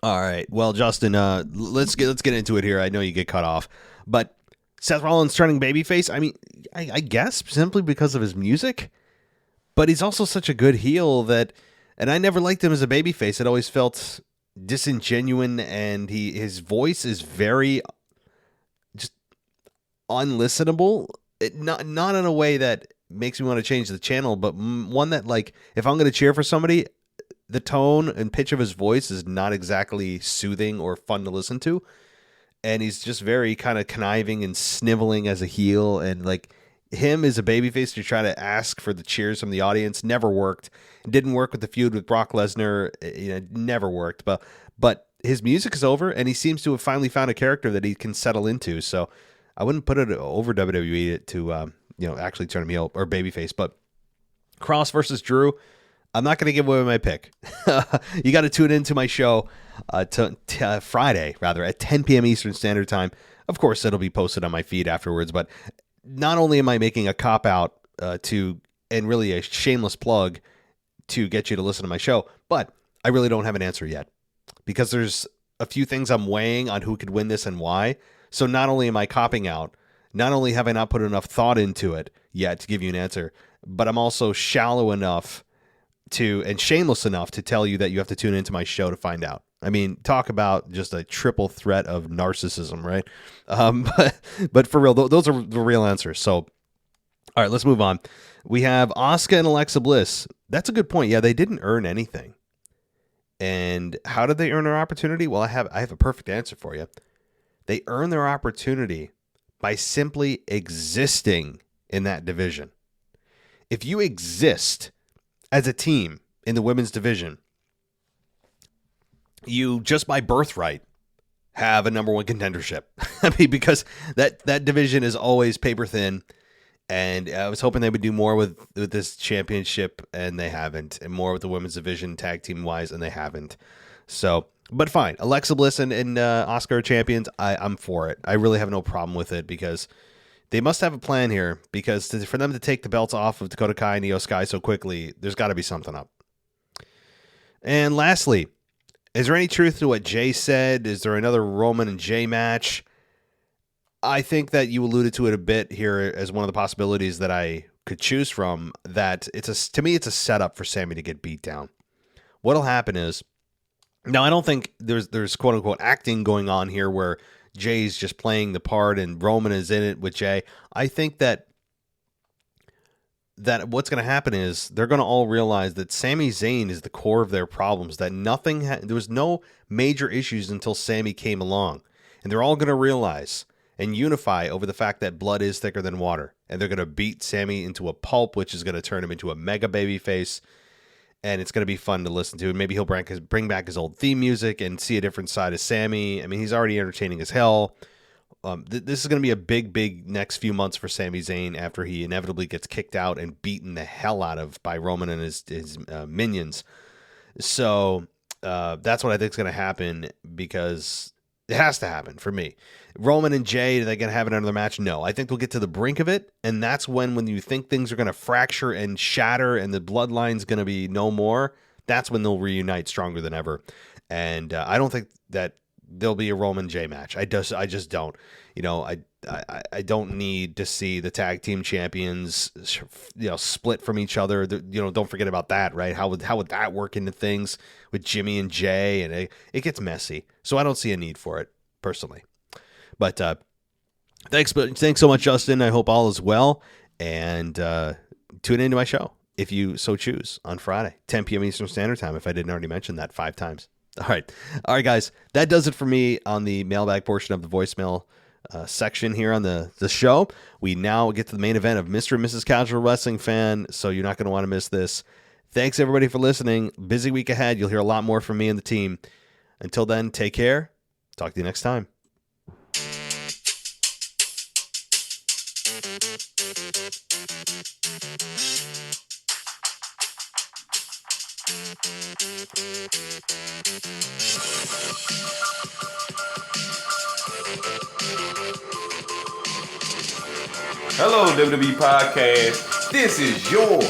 all right. Well, Justin, let's get into it here. I know you get cut off, but Seth Rollins turning babyface. I mean, I guess simply because of his music, but he's also such a good heel that, and I never liked him as a babyface. It always felt disingenuine, and his voice is very just unlistenable. Not in a way that makes me want to change the channel, but one that, like, if I'm going to cheer for somebody, the tone and pitch of his voice is not exactly soothing or fun to listen to. And he's just very kind of conniving and sniveling as a heel. And like him as a babyface to try to ask for the cheers from the audience never worked. It didn't work with the feud with Brock Lesnar. It never worked. But his music is over, and he seems to have finally found a character that he can settle into. So I wouldn't put it over WWE to actually turn him heel or babyface. But Cross versus Drew, I'm not going to give away my pick. You got to tune into my show Friday, at 10 p.m. Eastern Standard Time. Of course, it'll be posted on my feed afterwards. But not only am I making a cop-out and really a shameless plug to get you to listen to my show, but I really don't have an answer yet. Because there's a few things I'm weighing on who could win this and why. So not only am I copping out, not only have I not put enough thought into it yet to give you an answer, but I'm also shallow enough and shameless enough to tell you that you have to tune into my show to find out. I mean, talk about just a triple threat of narcissism, right? But for real, those are the real answers. So, all right, let's move on. We have Asuka and Alexa Bliss. That's a good point. Yeah, they didn't earn anything. And how did they earn their opportunity? Well, I have a perfect answer for you. They earn their opportunity by simply existing in that division. If you exist as a team in the women's division, you just by birthright have a number one contendership. I mean, because that division is always paper thin, and I was hoping they would do more with this championship, and they haven't, and more with the women's division tag team wise, and they haven't. So, but fine. Alexa Bliss and Asuka are champions. I'm for it. I really have no problem with it because they must have a plan here, because for them to take the belts off of Dakota Kai and Io Sky so quickly, there's got to be something up. And lastly, is there any truth to what Jay said? Is there another Roman and Jay match? I think that you alluded to it a bit here as one of the possibilities that I could choose from, that to me it's a setup for Sammy to get beat down. What'll happen is, now I don't think there's quote unquote acting going on here where Jay's just playing the part and Roman is in it with Jay. I think that what's going to happen is they're going to all realize that Sami Zayn is the core of their problems, that there was no major issues until Sami came along. And they're all going to realize and unify over the fact that blood is thicker than water. And they're going to beat Sami into a pulp, which is going to turn him into a mega baby face. And it's going to be fun to listen to. And maybe he'll bring back his old theme music and see a different side of Sami. I mean, he's already entertaining as hell. This is going to be a big next few months for Sami Zayn after he inevitably gets kicked out and beaten the hell out of by Roman and his minions. So that's what I think is going to happen, because it has to happen for me. Roman and Jay, are they going to have another match? No. I think they'll get to the brink of it, and that's when you think things are going to fracture and shatter and the bloodline's going to be no more, that's when they'll reunite stronger than ever. And I don't think that there'll be a Roman Jay match. I just don't. I don't need to see the tag team champions, split from each other. Don't forget about that, right? How would that work into things with Jimmy and Jay? And it gets messy. So I don't see a need for it personally. But thanks so much, Justin. I hope all is well. And tune into my show if you so choose on Friday, 10 p.m. Eastern Standard Time, if I didn't already mention that 5 times. All right, guys. That does it for me on the mailbag portion of the voicemail section here on the show. We now get to the main event of Mr. and Mrs. Casual Wrestling Fan, so you're not going to want to miss this. Thanks, everybody, for listening. Busy week ahead. You'll hear a lot more from me and the team. Until then, take care. Talk to you next time. Hello, WWE Podcast. This is your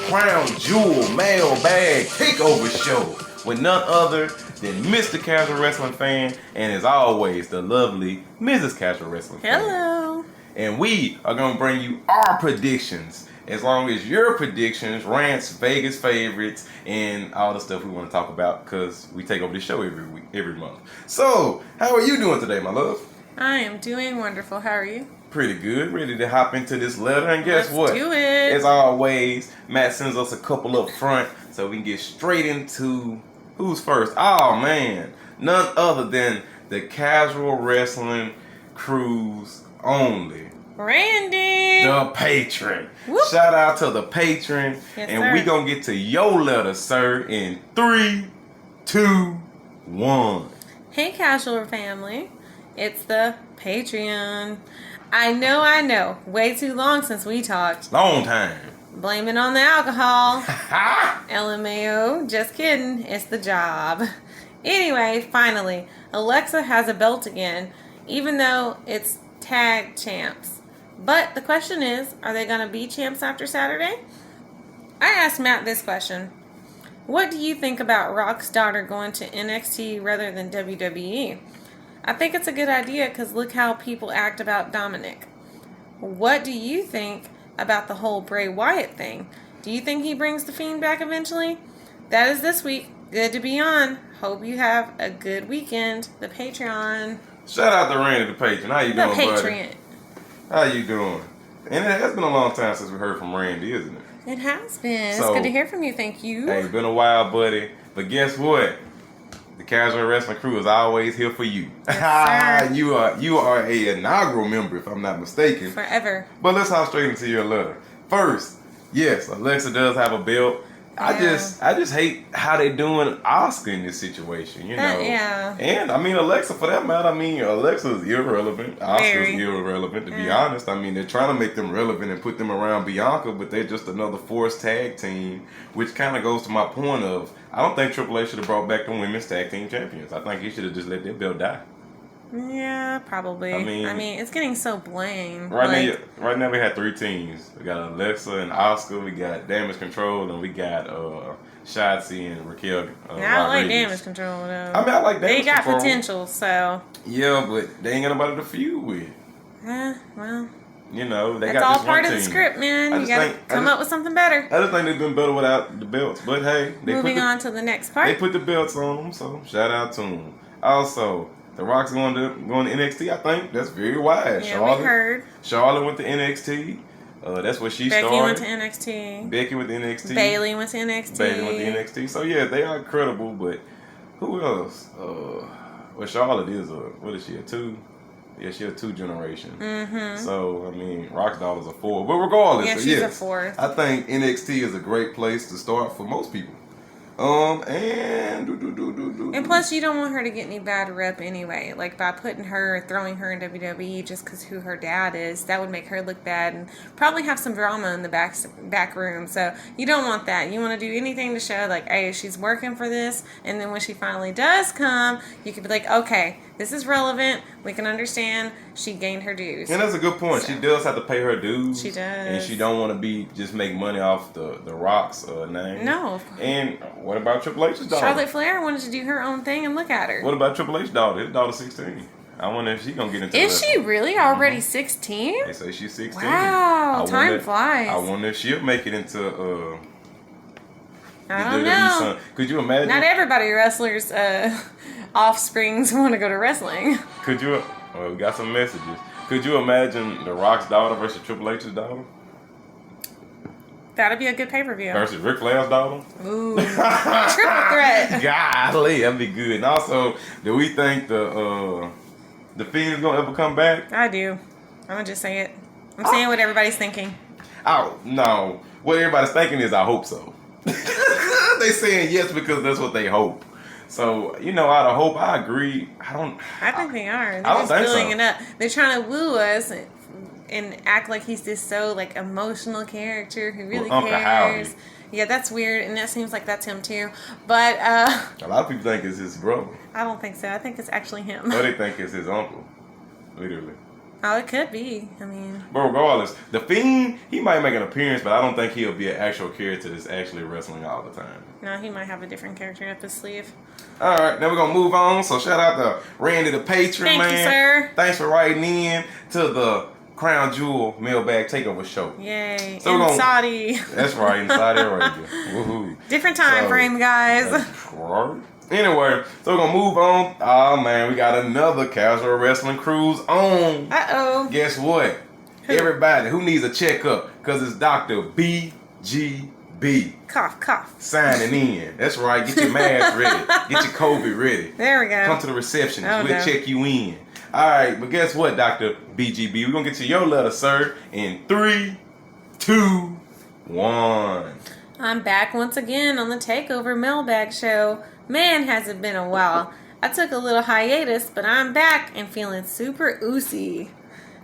Crown Jewel Mailbag Takeover Show with none other than Mr. Casual Wrestling Fan and, as always, the lovely Mrs. Casual Wrestling Fan. Hello. And we are going to bring you our predictions, as long as your predictions, rants, Vegas favorites, and all the stuff we want to talk about, because we take over the show every month. So, how are you doing today, my love? I am doing wonderful. How are you? Pretty good. Ready to hop into this letter. And guess what? Let's do it. As always, Matt sends us a couple up front so we can get straight into who's first. Oh, man. None other than the Casual Wrestling Crew's only Randy. the patron. Whoop. Shout out to the patron. Yes, and sir. we going to get to your letter, sir, in 3, 2, 1. Hey, Casual Family. It's the Patreon. I know. Way too long since we talked. Long time. Blame it on the alcohol. LMAO. Just kidding. It's the job. Anyway, finally, Alexa has a belt again, even though it's tag champs. But the question is, are they going to be champs after Saturday? I asked Matt this question. What do you think about Rock's daughter going to NXT rather than WWE? I think it's a good idea because look how people act about Dominic. What do you think about the whole Bray Wyatt thing? Do you think he brings the Fiend back eventually? That is this week. Good to be on. Hope you have a good weekend. The Patreon. Shout out to Randy, the patron. How you doing, buddy? Patreon. How you doing? And it has been a long time since we heard from Randy, isn't it? It has been. So, it's good to hear from you. Thank you. Hey, it's been a while, buddy. But guess what? The Casual Wrestling Crew is always here for you. Yes, sir. you are a inaugural member, if I'm not mistaken. Forever. But let's hop straight into your letter. First, yes, Alexa does have a belt. I just hate how they doing Oscar in this situation, you know. Yeah. And I mean Alexa, for that matter, Alexa's irrelevant. Oscar's Very. irrelevant, to be honest. I mean, they're trying to make them relevant and put them around Bianca, but they're just another forced tag team, which kind of goes to my point of, I don't think Triple H should have brought back the women's tag team champions. I think he should have just let that belt die. Yeah, probably. I mean, it's getting so bland. Right now we had 3 teams. We got Alexa and Oscar. We got Damage Control, and we got Shotzi and Raquel. I like Damage Control though. I mean, I like Damage They got Control. potential, so. Yeah, but they ain't got nobody to feud with. Well. You know, they That's got all this part one of the team. script, man. You gotta come up with something better. I just think they've been better without the belts. But hey, Moving on to the next part. They put the belts on them, so shout out to them. Also, The Rock's going to NXT. I think that's very wise. Yeah, we heard. Charlotte went to NXT. That's what she started. Becky went to NXT. Becky went to NXT. Bailey went to NXT. Bailey went to NXT. So yeah, they are credible. But who else? Well, Charlotte is what is she, a 2? Yeah, she's a 2 generation. Mm-hmm. So, I mean, Rock's daughter's a 4. But regardless, Yeah, so she's yes, a 4. I think NXT is a great place to start for most people. And plus, you don't want her to get any bad rep anyway. Like, by throwing her in WWE just because who her dad is, that would make her look bad and probably have some drama in the back room. So, you don't want that. You want to do anything to show, like, hey, she's working for this. And then when she finally does come, you could be like, okay, this is relevant. We can understand she gained her dues. And that's a good point. So, she does have to pay her dues. She does. And she don't want to just make money off the Rock's name. No. And what about Triple H's daughter? Charlotte Flair wanted to do her own thing, and look at her. What about Triple H's daughter? His daughter's 16. I wonder if she's going to get into Is she really already 16? They say she's 16. Wow, time flies. I wonder if she'll make it into I don't know. Could you imagine? Not everybody wrestlers' offsprings want to go to wrestling. Could you? Well, we got some messages. Could you imagine The Rock's daughter versus Triple H's daughter? That'd be a good pay-per-view. Versus Ric Flair's daughter? Ooh. Triple threat. Golly, that'd be good. And also, do we think the Fiend is going to ever come back? I do. I'm going to just say it. I'm saying what everybody's thinking. Oh, no. What everybody's thinking is I hope so. they saying yes because that's what they hope. So, out of hope, I agree. I think they are. They're I don't just think building so. it up. They're trying to woo us and act like he's this so like emotional character who really Uncle cares. Howdy. Yeah, that's weird, and that seems like that's him too. But A lot of people think it's his brother. I don't think so. I think it's actually him. Or they think it's his uncle. Literally. Oh, it could be. I mean, But regardless, the Fiend, he might make an appearance, but I don't think he'll be an actual character that's actually wrestling all the time. no, he might have a different character up his sleeve. All right, now we're going to move on. So shout out to Randy the Patron, Thank man. you, sir. Thanks for writing in to the Crown Jewel Mailbag Takeover Show. Yay. So in Saudi. That's right, in Saudi Arabia. Woohoo. Different time frame, guys. Right. Anyway, so we're going to move on. Oh, man, we got another casual wrestling cruise on. Uh-oh. Guess what? Everybody who needs a checkup, because it's Dr. BGB. Cough, cough. Signing in. That's right. Get your mask ready. Get your COVID ready. There we go. Come to the receptionist. Oh, We'll no. check you in. All right, but guess what, Dr. BGB? We're going to get to your letter, sir, in 3, 2, 1. I'm back once again on the TAKEOVER Mailbag Show. Man, has it been a while. I took a little hiatus, but I'm back and feeling super oozy.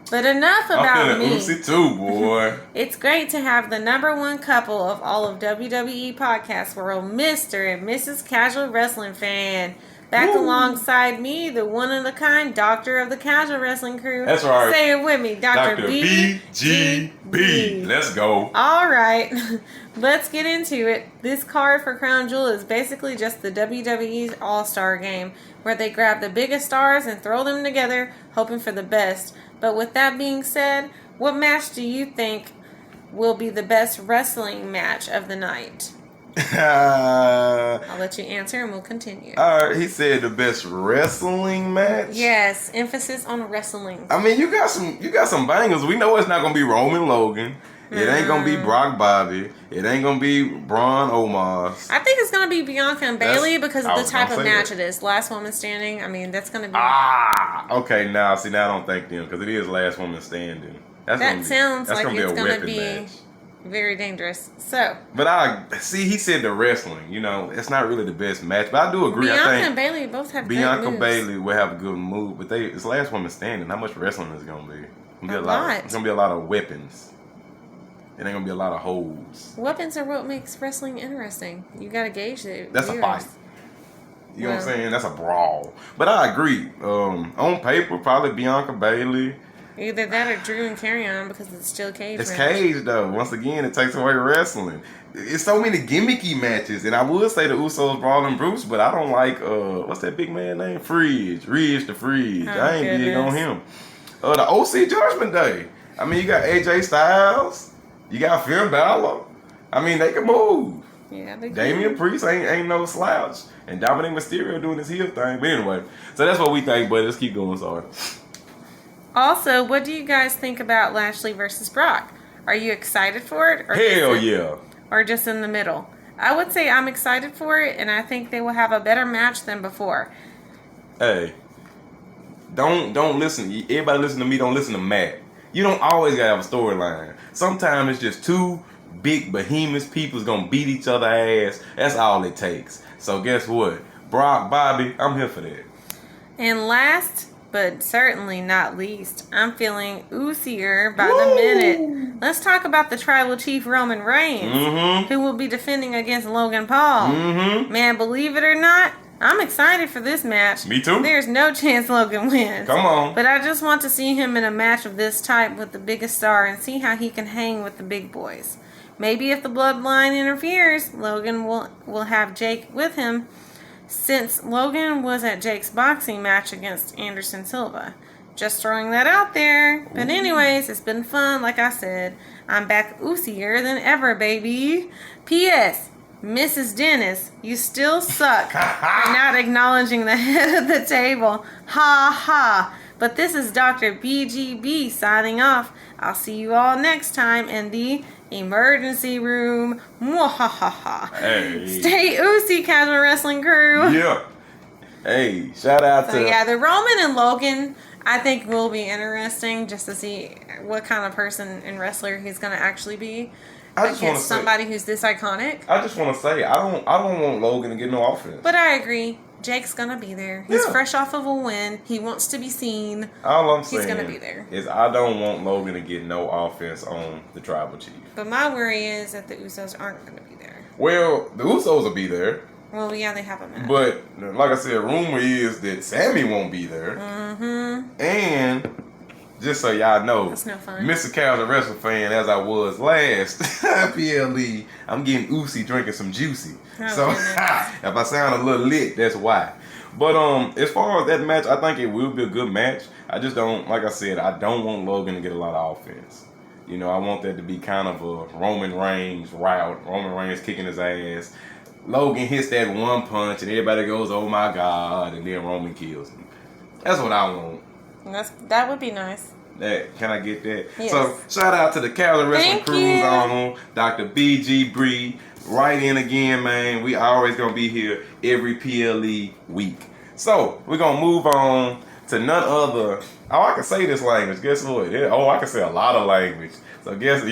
But enough about I'm feeling me. oozy too, boy. It's great to have the number one couple of all of WWE podcast world, Mr. and Mrs. Casual Wrestling Fan. Back alongside me, the one-of-a-kind doctor of the casual wrestling crew. That's right. Say it with me, Dr. BGB. Let's go. All right, let's get into it. This card for Crown Jewel is basically just the WWE's All-Star Game, where they grab the biggest stars and throw them together, hoping for the best. But with that being said, what match do you think will be the best wrestling match of the night? I'll let you answer and we'll continue. All right, he said the best wrestling match. Yes, emphasis on wrestling. I mean, you got some bangers. We know it's not gonna be Roman Logan. It ain't gonna be Brock Bobby. It ain't gonna be Braun Omos. I think it's gonna be Bianca and Bailey because of I the was type gonna of say match that. it is. Last woman standing. I mean, that's gonna be. Okay, now I don't think them because it is last woman standing. That sounds like it's a gonna weapon be match. very dangerous. So But he said the wrestling. It's not really the best match. But I do agree. Bianca I think and Bailey both have Bianca great moves. Bailey will have a good move, but it's last woman standing. How much wrestling is it gonna be? It's gonna be A lot. It's gonna be a lot of weapons. It ain't gonna be a lot of holds. Weapons are what makes wrestling interesting. You gotta gauge it. That's a fight. You know what I'm saying? That's a brawl. But I agree. On paper, probably Bianca Bailey. Either that or Drew and Carry On because it's still cage. It's match. cage though. Once again, it takes away wrestling. It's so many gimmicky matches, and I would say the Usos brawling Bruce, but I don't like what's that big man name? Ridge the Fridge. I ain't big on him. The OC Judgment Day. I mean, you got AJ Styles, you got Finn Balor. I mean, they can move. Yeah, they can. Damian Priest ain't no slouch, and Dominic Mysterio doing his heel thing. But anyway, so that's what we think. But let's keep going. Sorry. Also, what do you guys think about Lashley versus Brock? Are you excited for it? Or Hell yeah. Or just in the middle? I would say I'm excited for it, and I think they will have a better match than before. Hey, don't listen. Everybody listen to me. Don't listen to Matt. You don't always gotta have a storyline. Sometimes it's just two big behemoths people's gonna beat each other ass. That's all it takes. So guess what? Brock, Bobby, I'm here for that. And last, but certainly not least, I'm feeling oosier by the minute. Let's talk about the Tribal Chief Roman Reigns, who will be defending against Logan Paul. Man, believe it or not, I'm excited for this match. Me too. There's no chance Logan wins. Come on. But I just want to see him in a match of this type with the biggest star and see how he can hang with the big boys. Maybe if the bloodline interferes, Logan will have Jake with him, since Logan was at Jake's boxing match against Anderson Silva. Just throwing that out there. But anyways, it's been fun, like I said. I'm back oosier than ever, baby. P.S. Mrs. Dennis, you still suck for not acknowledging the head of the table. Ha ha. But this is Dr. BGB signing off. I'll see you all next time in the emergency room. Mwahaha. Hey. Stay oozy, casual wrestling crew. Yeah. Hey, shout out to So yeah, the Roman and Logan, I think will be interesting just to see what kind of person and wrestler he's going to actually be. I just want to say somebody who's this iconic. I just want to say I don't want Logan to get no offense. But I agree. Jake's gonna be there. He's fresh off of a win. He wants to be seen. All I'm saying he's gonna be there. Is I don't want Logan to get no offense on the Tribal Chief. But my worry is that the Usos aren't gonna be there. Well, the Usos will be there. Well, yeah, they have a match. But like I said, rumor is that Sammy won't be there. Mm-hmm. And just so y'all know, that's no fun. Mr. Cal's a wrestling fan as I was last PLE. I'm getting Uzi drinking some juicy. So if I sound a little lit, that's why. But as far as that match, I think it will be a good match. I just don't, like I said, I don't want Logan to get a lot of offense. You know, I want that to be kind of a Roman Reigns route. Roman Reigns kicking his ass. Logan hits that one punch and everybody goes, oh my God, and then Roman kills him. That's what I want. That would be nice. Can I get that? Yes. So shout out to the Cali Wrestling Cruise on Dr. BG Bree. Right in again, man. We always gonna be here every PLE week. So we're gonna move on to none other. Oh, I can say this language. Guess what? I can say a lot of language. So guess I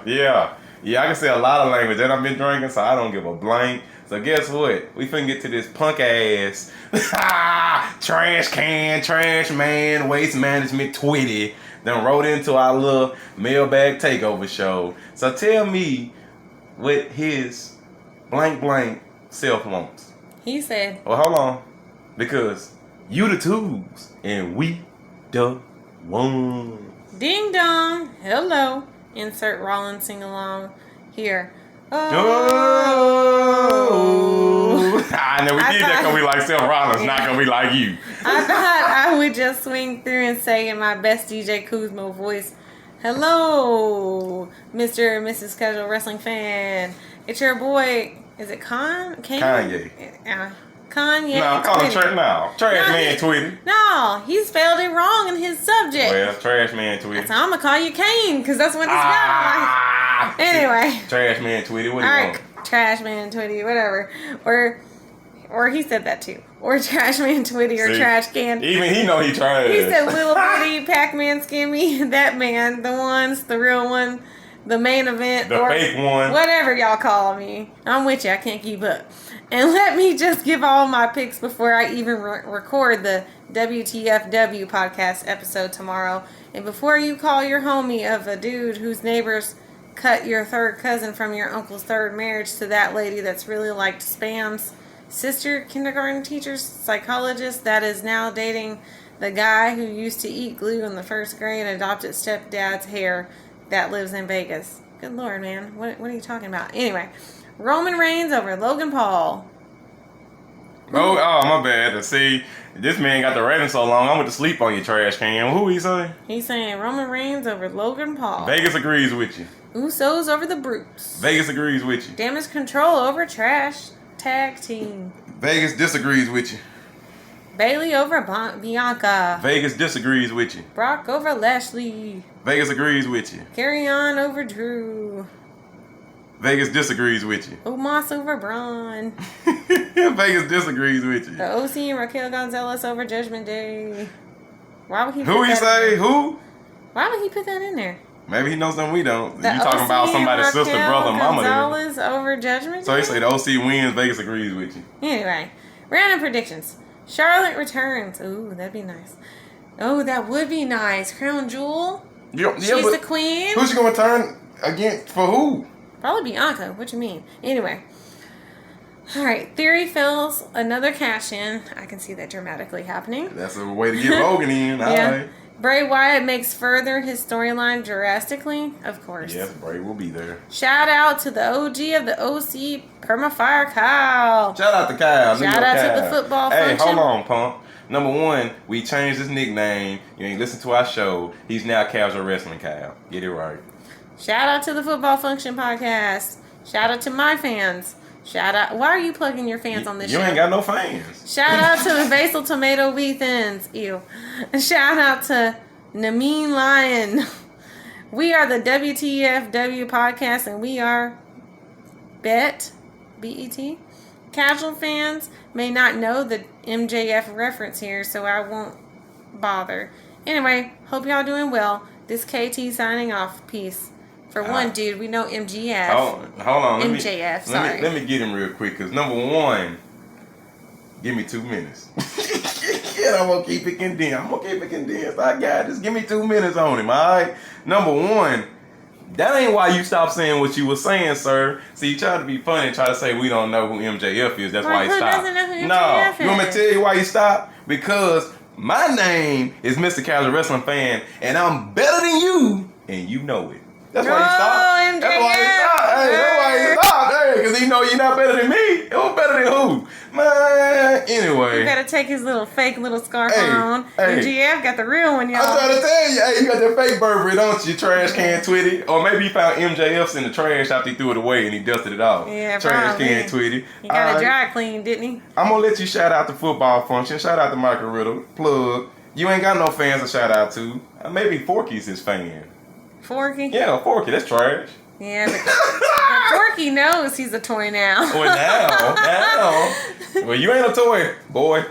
can say a lot of language. And I've been drinking, so I don't give a blank. So guess what? We finna get to this punk ass trash can, trash man, waste management Twitty. Then wrote into our little mailbag takeover show. So tell me what his blank self wants. He said. Well, hold on. Because you the twos and we the ones. Ding dong. Hello. Insert Rollins sing along here. Oh. I know we did that because we like Seth Rollins, not because we like you. I thought I would just swing through and say in my best DJ Kuzmo voice, hello, Mr. and Mrs. Casual Wrestling Fan. It's your boy, is it Kanye? Kanye. No, call him Trash Man Tweety. No, he spelled it wrong in his subject. Well, Trash Man Tweety. So I'm going to call you Kane because that's what it's got. Anyway. Trash Man Tweety, what do you want? Trash Man Tweety, whatever. Or he said that too. Or Trash Man Twitty or Trash Can. Even he know he trash. He said Little Bitty, Pac-Man Skimmy, that man, the real one, the main event. The fake one. Whatever y'all call me. I'm with you. I can't keep up. And let me just give all my picks before I even record the WTFW podcast episode tomorrow. And before you call your homie of a dude whose neighbors cut your third cousin from your uncle's third marriage to that lady that's really liked Spam's sister, kindergarten teacher, psychologist that is now dating the guy who used to eat glue in the first grade and adopted stepdad's hair that lives in Vegas. Good Lord, man. What are you talking about? Anyway, Roman Reigns over Logan Paul. Oh, my bad. See, this man got the rating so long, I went to sleep on your trash can. Who he say? He's saying Roman Reigns over Logan Paul. Vegas agrees with you. Usos over the Brutes. Vegas agrees with you. Damage Control over Trash Tag Team. Vegas disagrees with you. Bailey over Bianca. Vegas disagrees with you. Brock over Lashley. Vegas agrees with you. Carry On over Drew. Vegas disagrees with you. Omos over Braun. Vegas disagrees with you. The OC and Raquel Gonzalez over Judgment Day. Why would he? Who he say? Who? Why would he put that in there? Maybe he knows something we don't. The You talking about somebody's Raquel sister, brother, mama? Gonzalez over Judgment Day. So he say the OC wins. Vegas agrees with you. Anyway, random predictions. Charlotte returns. Ooh, that'd be nice. Oh, that would be nice. Crown Jewel. She's the queen. Who's she gonna return again for? Who? Probably Bianca. What you mean? Anyway. All right. Theory fills another cash in. I can see that dramatically happening. That's a way to get Logan in. Yeah. All right. Bray Wyatt makes further his storyline drastically. Of course. Yes, Bray will be there. Shout out to the OG of the OC, Permafire Kyle. Shout out to Kyle. Shout out to the football function. Hey, hold on, punk. Number one, we changed his nickname. You ain't listen to our show. He's now Casual Wrestling Kyle. Get it right. Shout out to the Football Function podcast. Shout out to my fans. Shout out. Why are you plugging your fans on this show? You ain't got no fans. Shout out to the Basil Tomato Weathens. Ew. Shout out to Nameen Lion. We are the WTFW podcast and we are B-E-T. Casual fans may not know the MJF reference here, so I won't bother. Anyway, hope y'all doing well. This KT signing off. Peace. For one, dude, we know MGF. Hold on. MJF, sorry. Let me get him real quick, because number one, give me 2 minutes. Yeah, I'm going to keep it condensed. I got this. Give me 2 minutes on him, all right? Number one, that ain't why you stopped saying what you were saying, sir. See, you try to be funny and try to say we don't know who MJF is. That's why he stopped. Who doesn't know who MJF No, is? you want me to tell you why he stopped? Because my name is Mr. Casual Wrestling Fan, and I'm better than you, and you know it. That's why he stopped. That's why he stopped. Hey, that's why he stopped. Hey, because he know you're not better than me. Who's better than who? Man, anyway. You gotta take his fake scarf on. MGF got the real one, y'all. I'm trying to tell you. Hey, you got that fake Burberry, don't you? Trash can Twitty. Or maybe he found MJF's in the trash after he threw it away and he dusted it off. Yeah, trash probably. can Twitty. He got a dry clean, didn't he? I'm going to let you shout out the football function. Shout out to Michael Riddle. Plug. You ain't got no fans to shout out to. Maybe Forky's his fan. Forky? Yeah, Forky. That's trash. Yeah, but Forky knows he's a toy now. Well, now. Well, you ain't a toy, boy.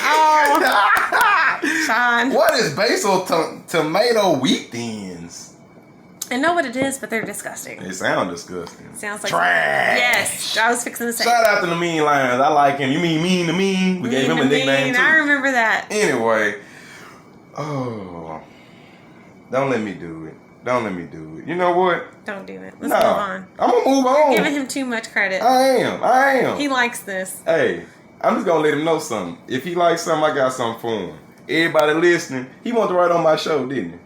Oh, Sean. What is basil tomato wheat thins? I know what it is, but they're disgusting. They sound disgusting. Sounds like trash. Yes, I was fixing to say. Shout out to the Mean Lions. I like him. You mean Mean to Mean? We gave him a nickname too. I remember that. Anyway, don't let me do it. Don't let me do it. You know what? Don't do it. Let's move on. I'm gonna move on. You're giving him too much credit. I am. He likes this. Hey, I'm just gonna let him know something. If he likes something, I got something for him. Everybody listening, he wanted to write on my show, didn't he?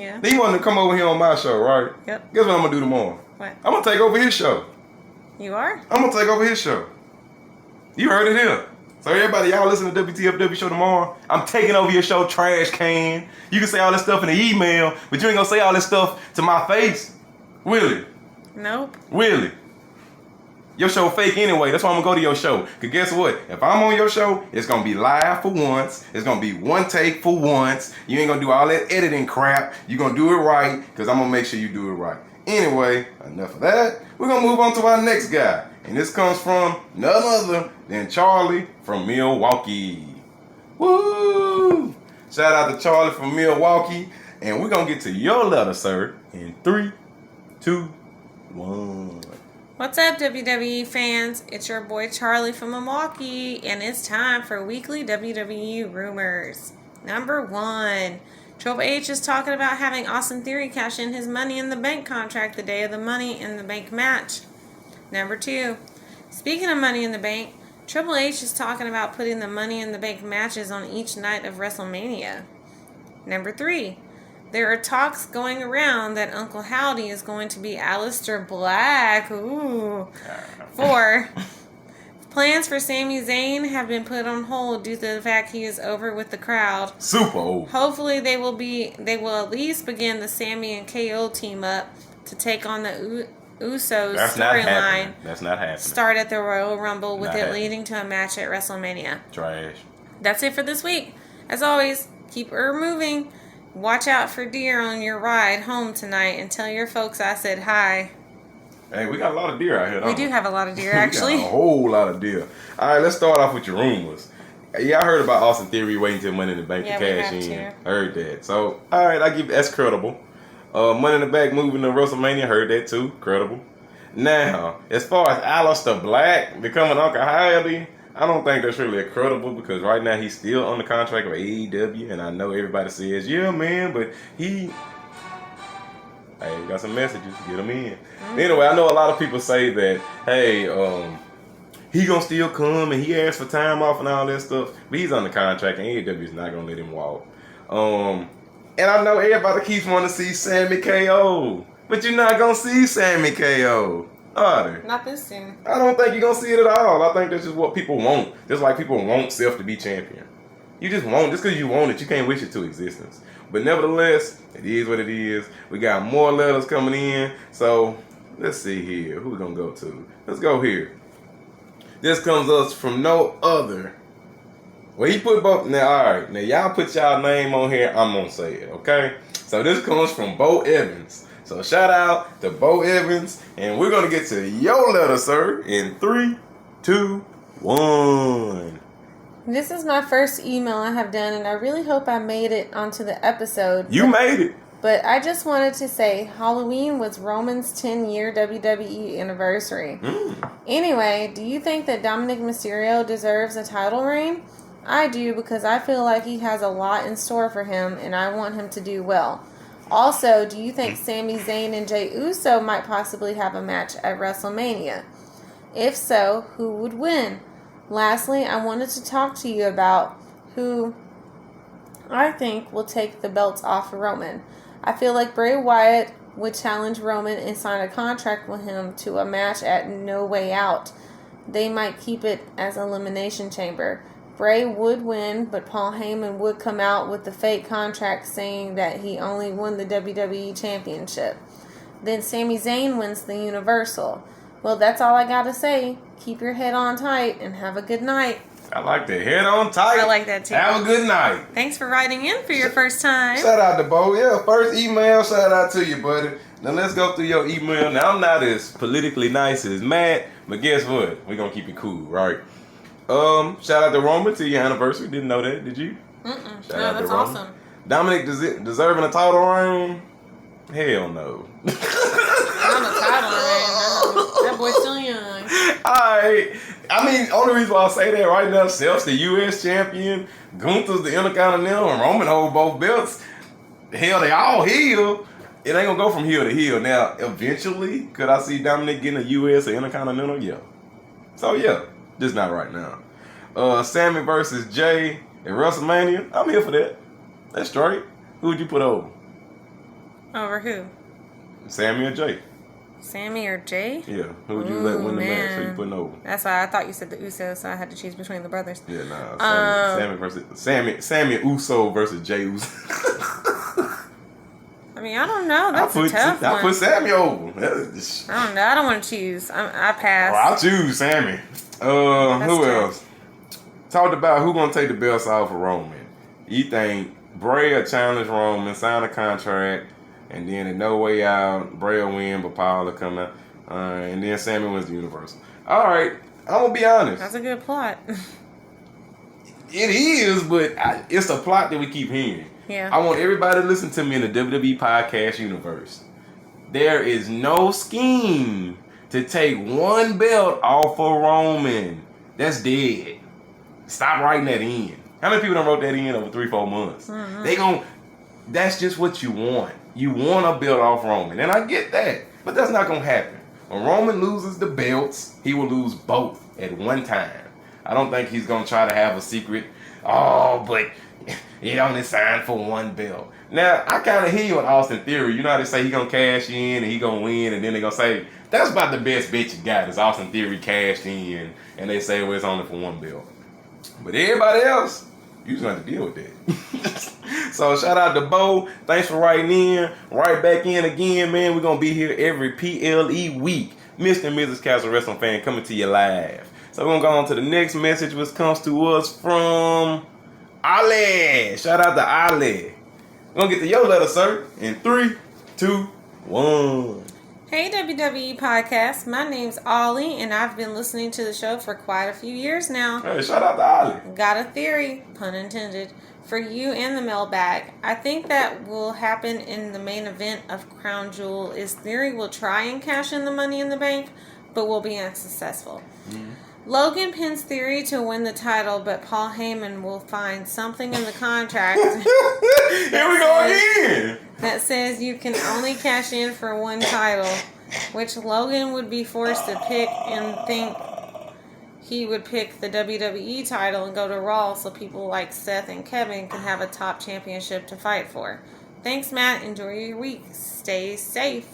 Yeah. He wanted to come over here on my show, right? Yep. Guess what I'm gonna do tomorrow? What? I'm gonna take over his show. You are? I'm gonna take over his show. You heard it here. So everybody, y'all listen to WTFW show tomorrow. I'm taking over your show, trash can. You can say all this stuff in the email, but you ain't gonna say all this stuff to my face. Will it? Nope. Will it? Your show fake anyway. That's why I'm gonna go to your show. Cause guess what? If I'm on your show, it's gonna be live for once. It's gonna be one take for once. You ain't gonna do all that editing crap. You gonna do it right, cause I'm gonna make sure you do it right. Anyway, enough of that. We're gonna move on to our next guy. And this comes from none other than Charlie from Milwaukee. Woo! Shout out to Charlie from Milwaukee. And we're going to get to your letter, sir, in 3, 2, 1. What's up, WWE fans? It's your boy Charlie from Milwaukee, and it's time for weekly WWE rumors. Number 1. Triple H is talking about having Austin Theory cash in his Money in the Bank contract the day of the Money in the Bank match. Number 2. Speaking of Money in the Bank, Triple H is talking about putting the Money in the Bank matches on each night of WrestleMania. Number 3. There are talks going around that Uncle Howdy is going to be Aleister Black. Ooh. 4. Plans for Sami Zayn have been put on hold due to the fact he is over with the crowd. Super old. Hopefully they will at least begin the Sami and KO team up to take on the Usos storyline. That's not happening. Start at the Royal Rumble with Not it leading to a match at WrestleMania. Trash. That's it for this week. As always, keep her moving. Watch out for deer on your ride home tonight and tell your folks I said hi. Hey, we got a lot of deer out here, don't we? We do have a lot of deer, actually. We got a whole lot of deer. All right, let's start off with your rumors. Yeah, I heard about Austin Theory waiting till Money in the Bank to cash in. Heard that. So, all right, that's credible. Money in the Bank moving to WrestleMania, heard that too. Credible. Now, as far as Aleister Black becoming Uncle Howdy, I don't think that's really credible because right now he's still on the contract with AEW, and I know everybody says, yeah, man, but he... Hey, we got some messages. Get them in. Anyway, I know a lot of people say that, hey, he gonna still come and he asked for time off and all that stuff, but he's on the contract and AEW is not gonna let him walk. And I know everybody keeps wanting to see Sammy KO, but you're not gonna see Sammy KO, are they? Not this soon. I don't think you're gonna see it at all. I think that's just what people want. Just like people want Seth to be champion. You just want, just because you want it, you can't wish it to existence. But nevertheless, it is what it is. We got more letters coming in. So, let's see here. Who we going to go to? Let's go here. This comes us from no other. Well, he put both. Now, all right. Now, y'all put y'all name on here. I'm going to say it, okay? So, this comes from Bo Evans. So, shout out to Bo Evans. And we're going to get to your letter, sir, in 3, 2, 1. This is my first email I have done, and I really hope I made it onto the episode. You made it. But I just wanted to say Halloween was Roman's 10-year WWE anniversary. Anyway, do you think that Dominic Mysterio deserves a title reign? I do, because I feel like he has a lot in store for him, and I want him to do well. Also, do you think Sami Zayn and Jey Uso might possibly have a match at WrestleMania? If so, who would win? Lastly, I wanted to talk to you about who I think will take the belts off of Roman. I feel like Bray Wyatt would challenge Roman and sign a contract with him to a match at No Way Out. They might keep it as Elimination Chamber. Bray would win, but Paul Heyman would come out with the fake contract saying that he only won the WWE Championship. Then Sami Zayn wins the Universal. Well, that's all I gotta say. Keep your head on tight and have a good night. I like that. Head on tight. I like that too. Have a good night. Thanks for writing in for your first time. Shout out to Bo. Yeah, first email. Shout out to you, buddy. Now let's go through your email. Now I'm not as politically nice as Matt, but guess what? We're gonna keep it cool, right? Shout out to Roman to your anniversary. Didn't know that, did you? No, that's awesome. Dominic deserving a title reign? Hell no. I'm a title reign. That boy's still young. Alright. I mean, only reason why I say that right now, Self's the U.S. champion, Gunther's the Intercontinental, and Roman hold both belts. Hell, they all heel. It ain't gonna go from heel to heel. Now, eventually, could I see Dominic getting a U.S. or Intercontinental? Yeah. So, yeah. Just not right now. Sammy versus Jay at WrestleMania. I'm here for that. That's straight. Who would you put over? Over who? Sammy or Jay? Sammy or Jay? Yeah. Who would you let win the match? Who you putting over? That's why I thought you said the Usos, so I had to choose between the brothers. Yeah, nah. Sammy Uso versus Jay Uso. I mean, I don't know. That's a tough one. I put Sammy over. I don't know. I don't want to choose. I pass. Well, I'll choose Sammy. Who else? Talked about who gonna take the belts off of Roman. You think Bray will challenge Roman, sign a contract, and then in No Way Out, Bray will win, but Paul will come out, and then Sammy wins the Universal. All right, I'm gonna be honest. That's a good plot. It is, but it's a plot that we keep hearing. Yeah. I want everybody to listen to me in the WWE podcast universe. There is no scheme to take one belt off of Roman. That's dead. Stop writing that in. How many people done wrote that in over 3-4 months? Mm-hmm. That's just what you want. You want a belt off Roman. And I get that. But that's not going to happen. When Roman loses the belts, he will lose both at one time. I don't think he's going to try to have a secret, but he only signed for one belt. Now, I kind of hear you in Austin Theory. You know how they say he going to cash in and he going to win, and then they going to say, that's about the best bet you got is Austin Theory cashed in, and they say, well, it's only for one belt. But everybody else, you just have to deal with that. So shout out to Bo. Thanks for writing in. Right back in again, man. We're going to be here every PLE week. Mr. and Mrs. Casual Wrestling Fan coming to you live. So we're going to go on to the next message, which comes to us from Ali. Shout out to Ali. We're going to get to your letter, sir. In 3, 2, 1. Hey WWE Podcast, my name's Ollie, and I've been listening to the show for quite a few years now. Hey, shout out to Ollie. Got a theory, pun intended, for you and the mailbag. I think that will happen in the main event of Crown Jewel is Theory will try and cash in the Money in the Bank, but will be unsuccessful. Mm-hmm. Logan pins Theory to win the title, but Paul Heyman will find something in the contract. Here we go again. That says you can only cash in for one title, which Logan would be forced to pick and think he would pick the WWE title and go to Raw so people like Seth and Kevin can have a top championship to fight for. Thanks, Matt. Enjoy your week. Stay safe.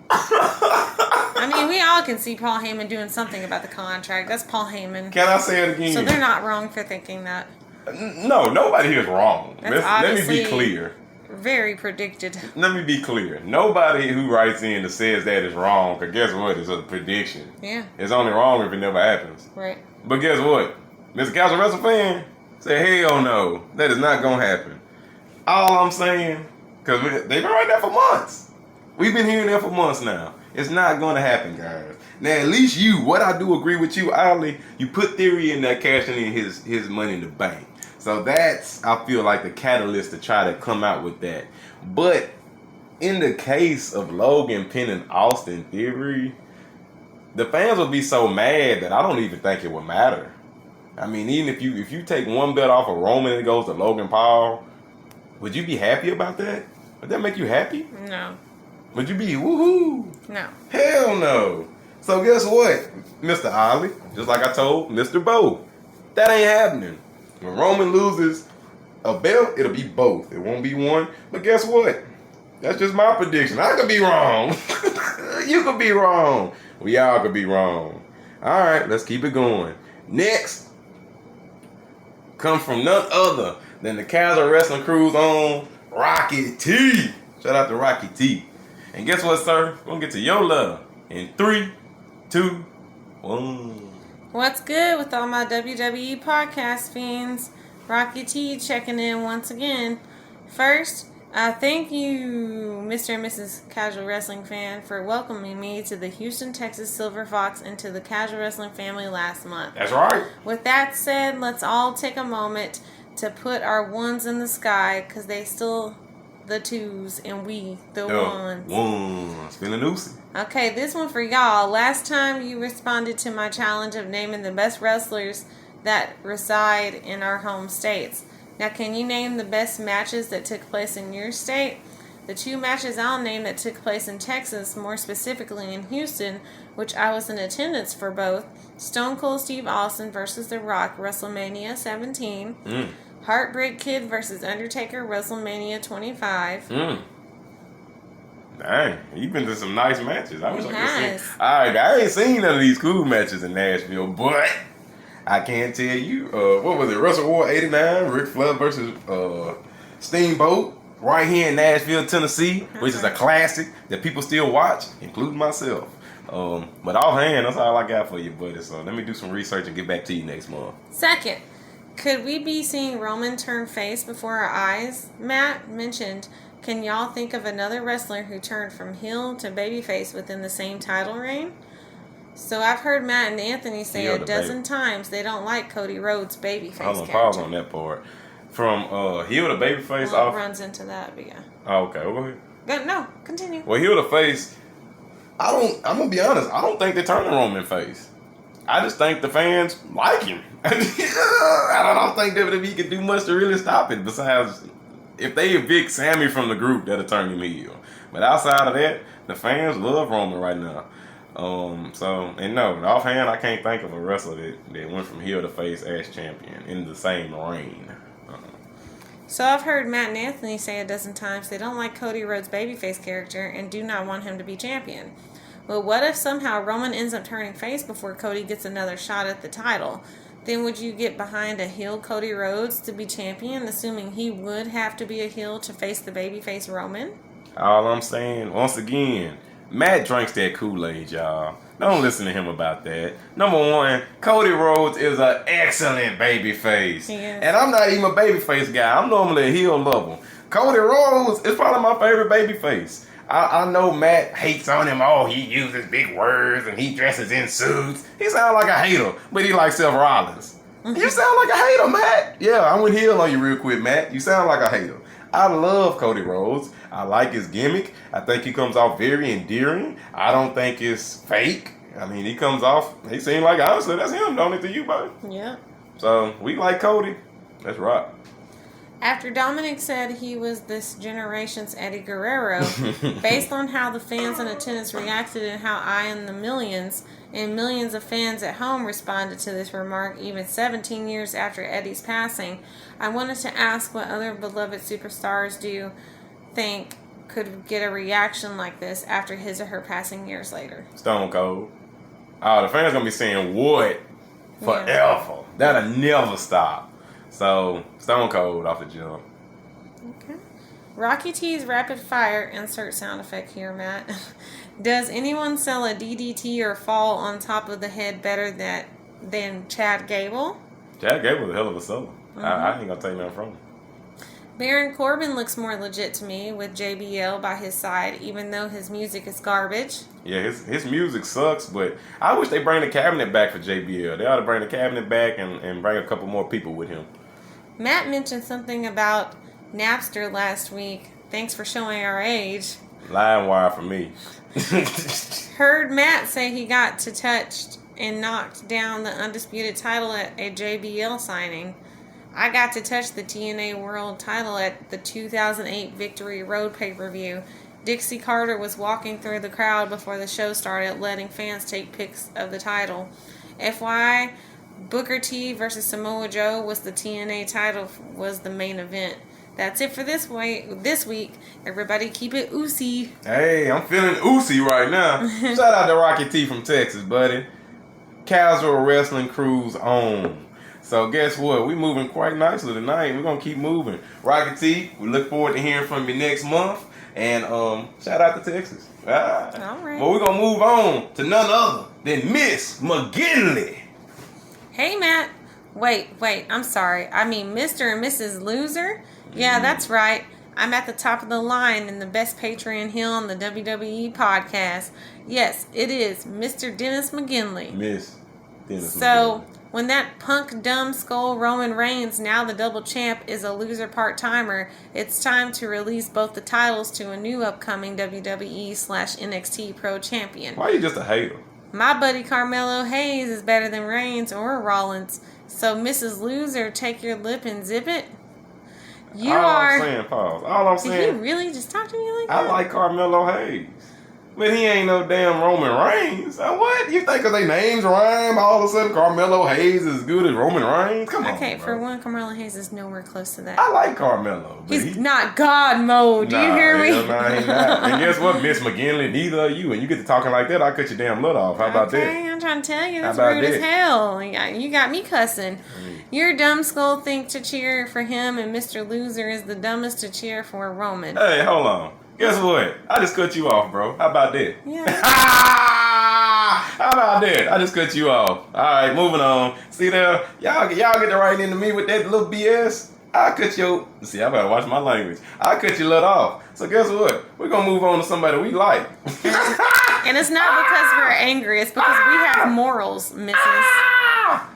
I mean, we all can see Paul Heyman doing something about the contract. That's Paul Heyman. Can I say it again? So they're not wrong for thinking that. No, nobody here is wrong. Let me be clear. Very predicted. Let me be clear. Nobody who writes in that says that is wrong, because guess what? It's a prediction. Yeah. It's only wrong if it never happens. Right. But guess what? Mr. Casual Wrestling Fan say, hell no. That is not going to happen. All I'm saying, because they've been right there for months. We've been hearing that for months now. It's not going to happen, guys. Now, at least what I do agree with you, Ollie, you put Theory in there cashing in his money in the bank. So that's, I feel like, the catalyst to try to come out with that. But in the case of Logan pinning Austin Theory, the fans would be so mad that I don't even think it would matter. I mean, even if you take one belt off of Roman and it goes to Logan Paul, would you be happy about that? Would that make you happy? No. Would you be woohoo? No. Hell no. So guess what, Mr. Ollie? Just like I told Mr. Bo, that ain't happening. When Roman loses a belt, it'll be both. It won't be one. But guess what? That's just my prediction. I could be wrong. You could be wrong. We all could be wrong. All right, let's keep it going. Next, come from none other than the Casual Wrestling Crew's own Rocky T. Shout out to Rocky T. And guess what, sir? We're going to get to your love in 3, 2, 1. What's good with all my WWE podcast fiends? Rocky T checking in once again. First, thank you, Mr. and Mrs. Casual Wrestling Fan, for welcoming me to the Houston, Texas Silver Fox and to the Casual Wrestling family last month. That's right. With that said, let's all take a moment to put our ones in the sky, because they still the twos and we the ones. Ones. Feeling loosey. Okay, this one for y'all. Last time you responded to my challenge of naming the best wrestlers that reside in our home states. Now, can you name the best matches that took place in your state? The 2 matches I'll name that took place in Texas, more specifically in Houston, which I was in attendance for both. Stone Cold Steve Austin versus The Rock, WrestleMania 17. Heartbreak Kid versus Undertaker, WrestleMania 25. Dang, you've been to some nice matches. I ain't seen none of these cool matches in Nashville, but I can tell you, what was it? Wrestle War 89, Ric Flair versus Steamboat, right here in Nashville, Tennessee, which is a classic that people still watch, including myself. But offhand, that's all I got for you, buddy. So let me do some research and get back to you next month. Second, could we be seeing Roman turn face before our eyes? Matt mentioned, can y'all think of another wrestler who turned from heel to babyface within the same title reign? So I've heard Matt and Anthony say a dozen times they don't like Cody Rhodes' babyface character. Pause on that part. From heel to babyface off. It runs into that, but yeah. Oh, okay, well, go ahead. No, continue. Well, heel to face, I'm going to be honest, I don't think they're turning Roman face. I just think the fans like him. I don't think WWE can do much to really stop it, besides if they evict Sammy from the group, that'll turn him heel. But outside of that, the fans love Roman right now. Offhand, I can't think of a wrestler that went from heel to face as champion in the same reign. So I've heard Matt and Anthony say a dozen times they don't like Cody Rhodes' babyface character and do not want him to be champion. Well, what if somehow Roman ends up turning face before Cody gets another shot at the title? Then would you get behind a heel Cody Rhodes to be champion, assuming he would have to be a heel to face the babyface Roman? All I'm saying, once again, Matt drinks that Kool-Aid, y'all. Don't listen to him about that. Number one, Cody Rhodes is an excellent babyface. And I'm not even a babyface guy. I'm normally a heel level. Cody Rhodes is probably my favorite babyface. I know Matt hates on him. Oh, he uses big words and he dresses in suits. He sounds like a hater, but he likes Seth Rollins. You sound like a hater, Matt. Yeah, I went heel on you real quick, Matt. You sound like a hater. I love Cody Rhodes. I like his gimmick. I think he comes off very endearing. I don't think it's fake. I mean, he seems like, honestly, that's him, don't it, to you, buddy? Yeah. So, we like Cody. Let's rock. After Dominic said he was this generation's Eddie Guerrero, based on how the fans in attendance reacted and how I and the millions of fans at home responded to this remark even 17 years after Eddie's passing, I wanted to ask what other beloved superstars do you think could get a reaction like this after his or her passing years later? Stone Cold. Oh, the fans gonna be saying what? Forever. Yeah. That'll never stop. So, Stone Cold off the jump. Okay. Rocky T's rapid fire, insert sound effect here, Matt. Does anyone sell a DDT or fall on top of the head better than Chad Gable? Chad Gable's a hell of a seller. I ain't gonna take nothing from him. Baron Corbin looks more legit to me with JBL by his side, even though his music is garbage. Yeah, his music sucks, but I wish they bring the cabinet back for JBL. They ought to bring the cabinet back and bring a couple more people with him. Matt mentioned something about Napster last week. Thanks for showing our age. LimeWire for me. Heard Matt say he got to touch and knocked down the undisputed title at a JBL signing. I got to touch the TNA World title at the 2008 Victory Road pay-per-view. Dixie Carter was walking through the crowd before the show started, letting fans take pics of the title. FYI, Booker T versus Samoa Joe was the TNA title, was the main event. That's it for this week. Everybody keep it oozy. Hey, I'm feeling oozy right now. Shout out to Rocky T from Texas, buddy. Casual Wrestling Cruise on. So guess what? We moving quite nicely tonight. We're going to keep moving. Rocky T, we look forward to hearing from you next month. And shout out to Texas. All right. Well, we're going to move on to none other than Miss McGinley. Hey, Matt. Wait. I'm sorry. I mean, Mr. and Mrs. Loser? Yeah, that's right. I'm at the top of the line in the best Patreon heel on the WWE podcast. Yes, it is Mr. Dennis McGinley. Miss Dennis McGinley. So, when that punk dumb skull Roman Reigns, now the double champ, is a loser part-timer, it's time to release both the titles to a new upcoming WWE/NXT Pro Champion. Why are you just a hater? My buddy Carmelo Hayes is better than Reigns or Rollins. So, Mrs. Loser, take your lip and zip it. All I'm saying, pause. All I'm saying. Did he really just talk to me like I that? like Carmelo Hayes. But he ain't no damn Roman Reigns. What? You think because they names rhyme, all of a sudden Carmelo Hayes is as good as Roman Reigns? Come on, Okay, bro. for one, Carmelo Hayes is nowhere close to that. I like Carmelo. But He's not God mode. Do you hear me? Nah, he's not. And guess what, Miss McGinley? Neither are you. And you get to talking like that, I cut your damn lid off. How about that? Okay, I'm trying to tell you, that's How about rude as that? hell. You got me cussing. Your dumb skull think to cheer for him, and Mr. Loser is the dumbest to cheer for Roman. Hey, hold on. Guess what? I just cut you off, bro. How about that? Yeah. How about that? I just cut you off. All right, moving on. See there? Y'all get to writing into me with that little BS. I cut your... See, I better watch my language. I cut your let off. So guess what? We're going to move on to somebody we like. And it's not because we're angry. It's because we have morals, Mrs.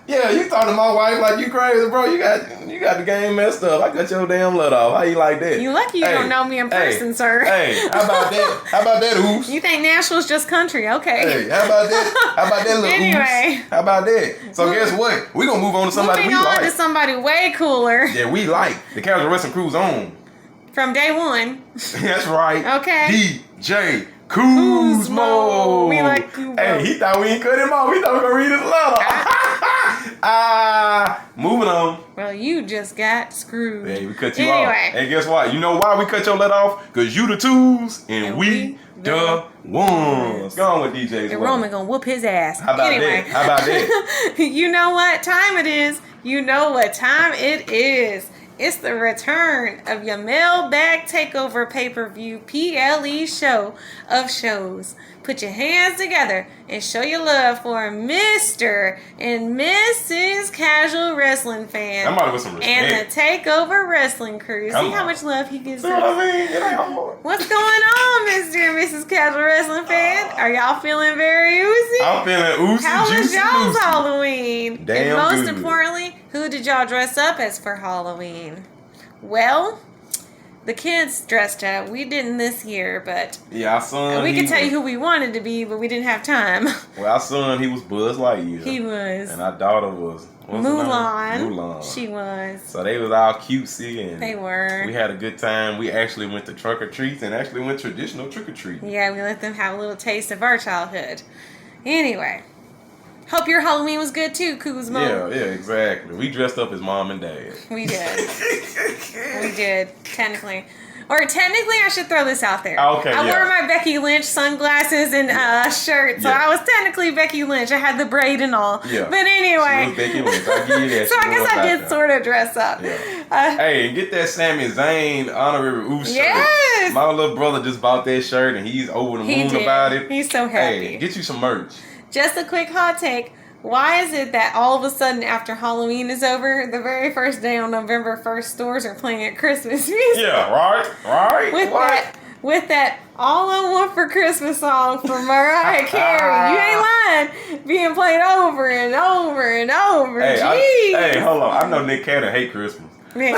Yeah, you talking to my wife like you crazy, bro. You got the game messed up. I cut your damn let off. How you like that? You lucky you don't know me in person, sir. Hey, how about that? How about that, Oops? You think Nashville's just country? Okay. Hey, how about that? How about that, little Anyway. Oops? How about that? So guess what? We're going to move on to somebody Moving we on like. to somebody way cooler. Yeah, we like. The Casual Wrestling Cruise on. From day one. That's right. Okay. DJ Kuzmo. We like Kuzmo. Hey, he thought we ain't cut him off. He thought we were going to read his letter. Moving on. Well, you just got screwed. Hey, we cut you off. Anyway. Hey, guess what? You know why we cut your letter off? Because you the twos and we the ones. Go on with DJ's And Roman gonna whoop his ass. How about anyway. that? How about that? You know what time it is. You know what time it is. It's the return of your Mailbag Takeover pay-per-view PLE show of shows. Put your hands together and show your love for Mr. and Mrs. Casual Wrestling Fan. That might with some respect. And the Takeover Wrestling Crew. Come See how on. much love he gives See us? what I mean? It ain't hard. What's going on, Mr. and Mrs. Casual Wrestling Fan? Are y'all feeling very oozy? I'm feeling oozy, How was juicy, y'all's loosey. Halloween? Damn and most good. importantly, who did y'all dress up as for Halloween? Well, the kids dressed up. We didn't this year, but Yeah, our son. we he could tell was- you who we wanted to be, but we didn't have time. Well, our son, he was Buzz Lightyear. He was. And our daughter was what's her name? Mulan. Mulan. She was. So they was all cutesy and They were. we had a good time. We actually went to trunk or treats and actually went traditional trick or treat. Yeah, we let them have a little taste of our childhood. Anyway, hope your Halloween was good too, Kuzmo. Yeah, exactly. We dressed up as mom and dad. We did. We did, technically. Or technically, I should throw this out there. Okay, I yeah. wore my Becky Lynch sunglasses and shirt, so Yeah. I was technically Becky Lynch. I had the braid and all. Yeah. But anyway. She was Becky Lynch. I give you that. So She I guess was I like did that. sort of dress up. Yeah. Uh, Hey, and get that Sami Zayn honorary oof shirt. Yes! My little brother just bought that shirt and he's over the He moon did. about it. He's so happy. Hey, get you some merch. Just a quick hot take. Why is it that all of a sudden after Halloween is over, the very first day on November 1st, stores are playing at Christmas music? Yeah, right. With that All I Want for Christmas song from Mariah Carey. You ain't lying. Being played over and over and over. Hey, hold on. I know Nick Cannon hate Christmas. Man,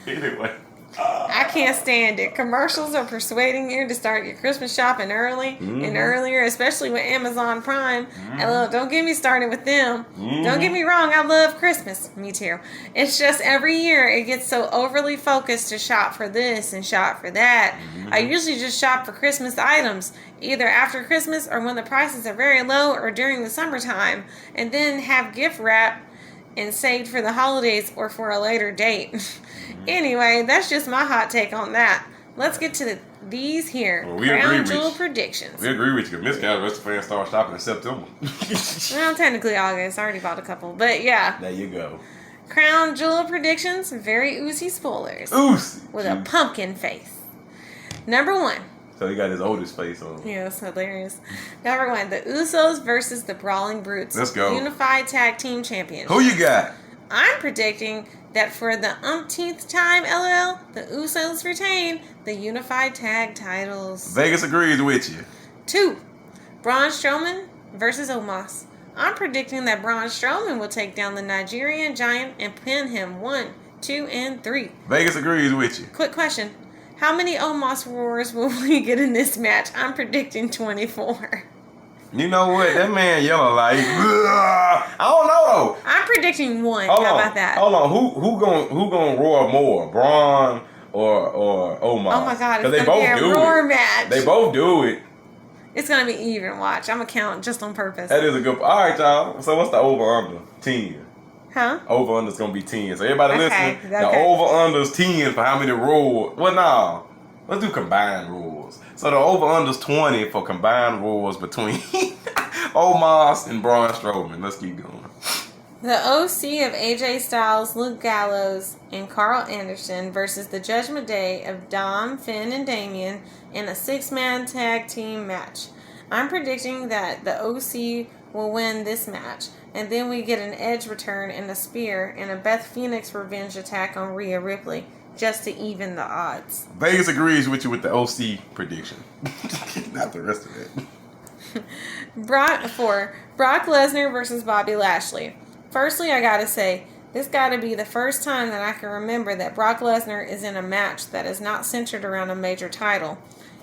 Anyway. I can't stand it. Commercials are persuading you to start your Christmas shopping early and earlier, especially with Amazon Prime. And look, don't get me started with them. Don't get me wrong, I love Christmas. Me too. It's just every year it gets so overly focused to shop for this and shop for that. I usually just shop for Christmas items, either after Christmas or when the prices are very low or during the summertime, and then have gift wrap and saved for the holidays or for a later date. Anyway, that's just my hot take on that. Let's get to these here. Well, we Crown agree Jewel with predictions. We agree with you. Miss Cal, rest of fans start shopping in September. Well, technically August. I already bought a couple. But yeah. There you go. Crown Jewel predictions. Very oozy spoilers. Oozy. With a pumpkin face. Number 1. So he got his oldest face on. Yeah, that's hilarious. Number 1. The Usos versus the Brawling Brutes. Let's go. Unified Tag Team Champions. Who you got? I'm predicting that for the umpteenth time, LOL, the Usos retain the Unified Tag titles. Vegas agrees with you. 2. Braun Strowman versus Omos. I'm predicting that Braun Strowman will take down the Nigerian Giant and pin him 1, 2, and 3. Vegas agrees with you. Quick question. How many Omos roars will we get in this match? I'm predicting 24. You know what? That man yelling like, I don't know though. I'm predicting 1. How about that? Hold on. Who gonna roar more, Braun or Omos? Oh my God! It's they gonna both be do a roar it. match. They both do it. It's gonna be even. Watch. I'm gonna count just on purpose. That is a good. All right, y'all. So what's the over under? 10. Huh? Over under's gonna be 10. So everybody Okay, listening, the okay. over under's 10 for how many roars. Well, no. Let's do combined roars. So the over under's 20 for combined roars between Omos and Braun Strowman. Let's keep going. The OC of AJ Styles, Luke Gallows, and Carl Anderson versus the Judgment Day of Dom, Finn, and Damian in a 6-man tag team match. I'm predicting that the OC will win this match, and then we get an Edge return and a spear and a Beth Phoenix revenge attack on Rhea Ripley, just to even the odds. Vegas agrees with you with the OC prediction. Not the rest of it. Brock Lesnar versus Bobby Lashley. Firstly, I gotta say, this gotta be the first time that I can remember that Brock Lesnar is in a match that is not centered around a major title.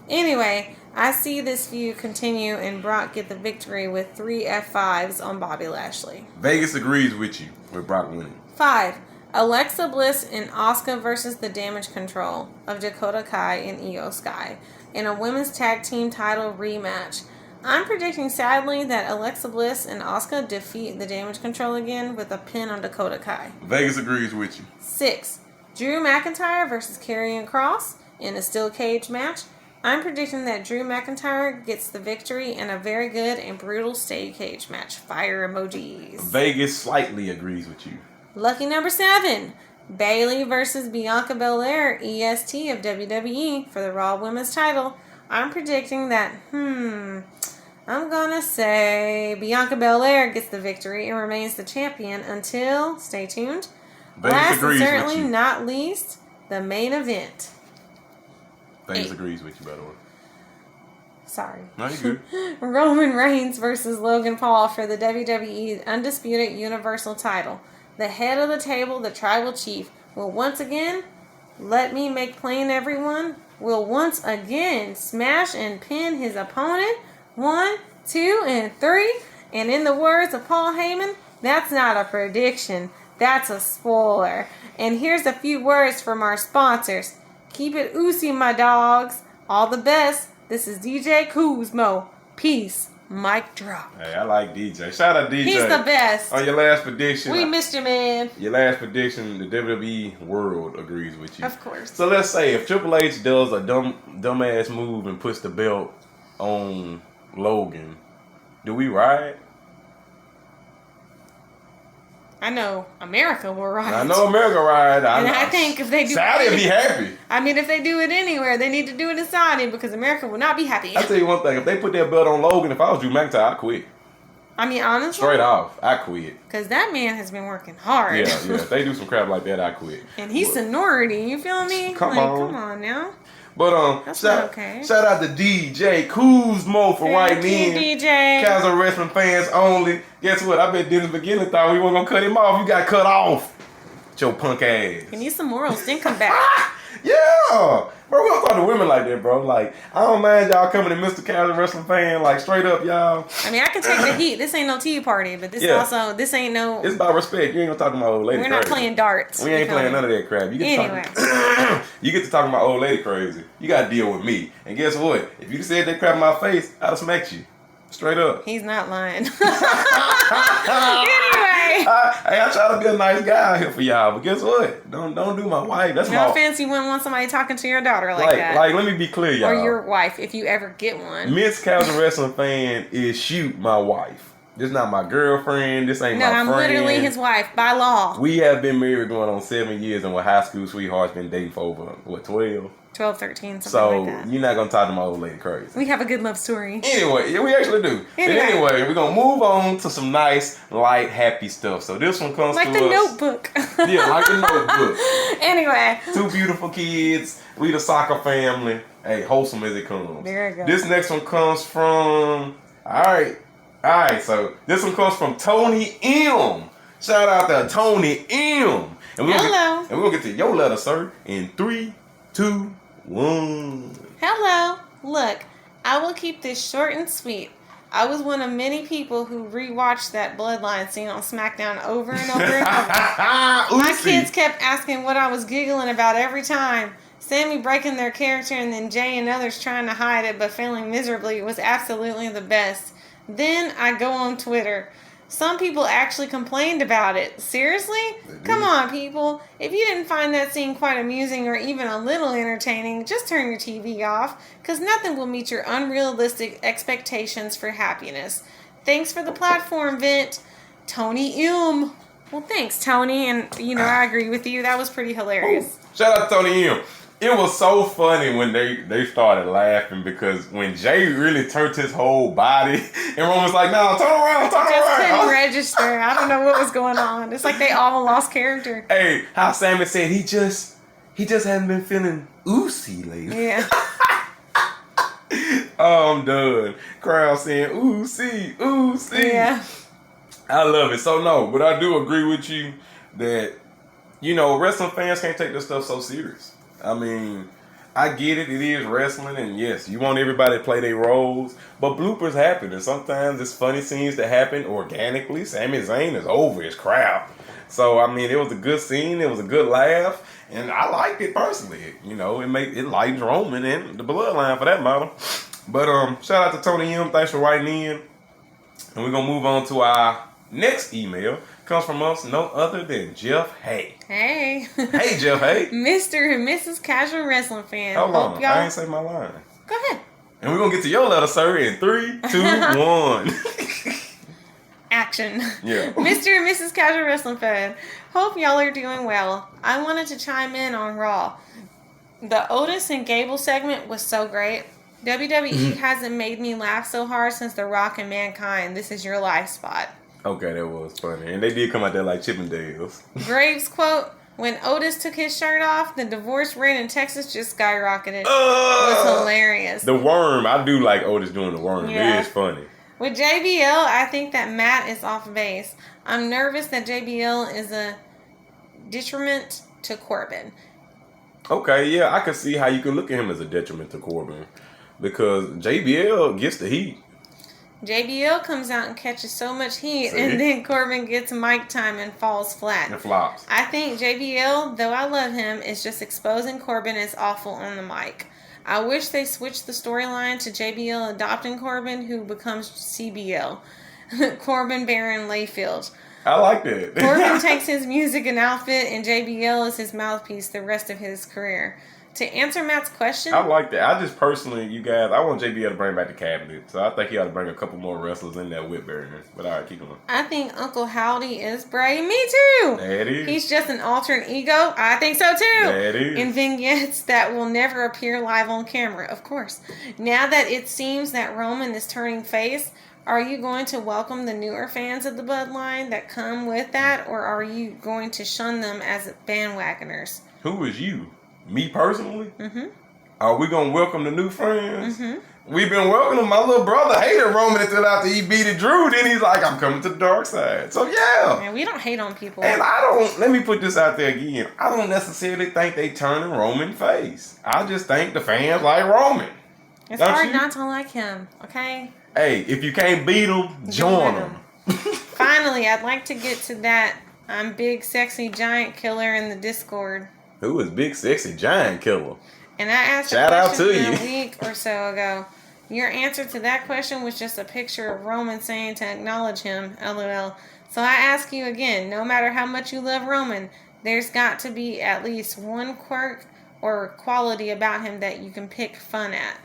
Anyway, I see this feud continue and Brock get the victory with 3 F5s on Bobby Lashley. Vegas agrees with you with Brock winning. 5. Alexa Bliss and Asuka versus the Damage Control of Dakota Kai and Io Sky in a women's tag team title rematch. I'm predicting, sadly, that Alexa Bliss and Asuka defeat the Damage Control again with a pin on Dakota Kai. Vegas agrees with you. 6. Drew McIntyre versus Karrion Kross in a steel cage match. I'm predicting that Drew McIntyre gets the victory in a very good and brutal steel cage match. Fire emojis. Vegas slightly agrees with you. Lucky number 7. Bayley versus Bianca Belair, EST of WWE for the Raw Women's title. I'm predicting that, I'm gonna say Bianca Belair gets the victory and remains the champion until, stay tuned, Vegas last agrees and certainly with you. not least, the main event. Vegas agrees with you, by the way. Sorry. No, you good. Roman Reigns versus Logan Paul for the WWE Undisputed Universal title. The head of the table, the tribal chief, will once again, let me make plain everyone, will once again smash and pin his opponent 1, 2, and 3. And in the words of Paul Heyman, that's not a prediction, that's a spoiler. And here's a few words from our sponsors. Keep it oozy, my dogs. All the best. This is DJ Kuzmo. Peace. Mic drop. Hey, I like DJ. Shout out DJ. He's the best. On your last prediction. We missed you, man. Your last prediction, the WWE world agrees with you. Of course. So let's say if Triple H does a dumbass move and puts the belt on Logan, do we ride? I know America will ride. I know America ride. And I think if they do Saudi will be happy. I mean, if they do it anywhere, they need to do it in Saudi because America will not be happy. I tell you one thing, if they put that belt on Logan, if I was Drew McIntyre, I'd quit. I mean, honestly. Straight off, I quit. Because that man has been working hard. Yeah. If they do some crap like that, I quit. And he's sonority, you feel me? Come on now. But That's not okay. Shout out to DJ Kuzmo for writing in. DJ. Casual wrestling fans only. Guess what? I bet Dennis McGinley thought we weren't gonna cut him off. You got cut off. Your punk ass. You need some morals, then come back. Yeah. Bro, we don't talk to women like that, bro. Like, I don't mind y'all coming to Mr. Casual Wrestling Fan, like, straight up, y'all. I mean, I can take the heat. This ain't no tea party, but this ain't no... It's about respect. You ain't gonna talk to my old lady We're crazy. not playing darts. We ain't playing none of that crap. You get to talk to my old lady crazy. You gotta deal with me. And guess what? If you said that crap in my face, I'd have smacked you. Straight up. He's not lying. Anyway. I try to be a nice guy out here for y'all, but guess what? Don't do my wife. That's no offense, you wouldn't want somebody talking to your daughter like that. Like, let me be clear, y'all. Or your wife, if you ever get one. Miss Casual Wrestling Fan is shoot my wife. This not my girlfriend. This ain't my friend. No, I'm literally his wife by law. We have been married going on 7 years, and we're high school sweethearts. Been dating for over 12? 12, 13, something so like that. You're not gonna talk to my old lady crazy. We have a good love story. Anyway, yeah, we actually do. Anyway, we're gonna move on to some nice, light, happy stuff. So this one comes like to the us. Notebook. Yeah, like the Notebook. Anyway. 2 beautiful kids. We the soccer family. Hey, wholesome as it comes. There you go. This next one comes from. All right. So this one comes from Tony M. Shout out to Tony M. And we're gonna get to your letter, sir. In 3, 2, 1. Hello. Look, I will keep this short and sweet. I was one of many people who rewatched that Bloodline scene on SmackDown over and over and over. My kids kept asking what I was giggling about every time. Sammy breaking their character and then Jay and others trying to hide it but failing miserably was absolutely the best. Then I go on Twitter. Some people actually complained about it. Seriously? Come on, people. If you didn't find that scene quite amusing or even a little entertaining, just turn your TV off, because nothing will meet your unrealistic expectations for happiness. Thanks for the platform, Vint. Tony M. Well, thanks, Tony. And, I agree with you. That was pretty hilarious. Shout out to Tony M. It was so funny when they started laughing because when Jay really turned his whole body and Roman's like, no, turn around. Just couldn't register. I don't know what was going on. It's like they all lost character. Hey, how Sammy said he just hasn't been feeling oozy lately. Yeah. Oh, I'm done. Crowd saying oozy. Yeah. I love it. So no, but I do agree with you that, wrestling fans can't take this stuff so serious. I mean, I get it. It is wrestling, and yes, you want everybody to play their roles, but bloopers happen, and sometimes it's funny scenes that happen organically. Sami Zayn is over his crowd. So, I mean, it was a good scene. It was a good laugh, and I liked it personally. It lightens Roman and the Bloodline for that matter. But shout out to Tony M. Thanks for writing in. And we're going to move on to our next email. Comes from us, no other than Jeff Hay. Hey. Hey, Jeff Hay. Mr. and Mrs. Casual Wrestling Fan. Hold on. I ain't say my line. Go ahead. And we're going to get to your letter, sir, in 3, 2, 1. Action. Yeah. Mr. and Mrs. Casual Wrestling Fan. Hope y'all are doing well. I wanted to chime in on Raw. The Otis and Gable segment was so great. WWE hasn't made me laugh so hard since The Rock and Mankind. This is your life spot. Was that was funny. And they did come out there like Chippendales. Graves quote, when Otis took his shirt off, the divorce rate in Texas just skyrocketed. It was hilarious. The worm. I do like Otis doing the worm. Yeah. It is funny. With JBL, I think that Matt is off base. I'm nervous that JBL is a detriment to Corbin. Okay, yeah, I can see how you can look at him as a detriment to Corbin. Because JBL gets the heat. JBL comes out and catches so much heat, and then Corbin gets mic time and falls flat. And flops. I think JBL, though I love him, is just exposing Corbin as awful on the mic. I wish they switched the storyline to JBL adopting Corbin, who becomes CBL. Corbin Baron Layfield. I like that. Corbin takes his music and outfit, and JBL is his mouthpiece the rest of his career. To answer Matt's question... I like that. I just personally, you guys, I want JBL to bring back the cabinet. So I think he ought to bring a couple more wrestlers in that whip bearing. But all right, keep going. I think Uncle Howdy is Bray. Me too. That is. He's just an alternate ego. I think so too. That is. In vignettes that will never appear live on camera, of course. Now that it seems that Roman is turning face, Are you going to welcome the newer fans of the bloodline that come with that, or are you going to shun them as bandwagoners? Who is you? Me personally? Mm-hmm. Are we going to welcome the new friends? Mm-hmm. We've been welcoming. My little brother hated Roman until after he beat Drew. Then he's like, I'm coming to the dark side. So, yeah. Man, we don't hate on people. And let me put this out there again. I don't necessarily think they turning Roman face. I just think the fans like Roman. It's hard not to like him, okay? Hey, if you can't beat him, join him. Finally, I'd like to get to that I'm Big Sexy Giant Killer in the Discord. Who is Big Sexy Giant Killer? And I asked Shout a out question to you. a week or so ago. Your answer to that question was just a picture of Roman saying to acknowledge him, LOL. So I ask you again, no matter how much you love Roman, there's got to be at least one quirk or quality about him that you can pick fun at.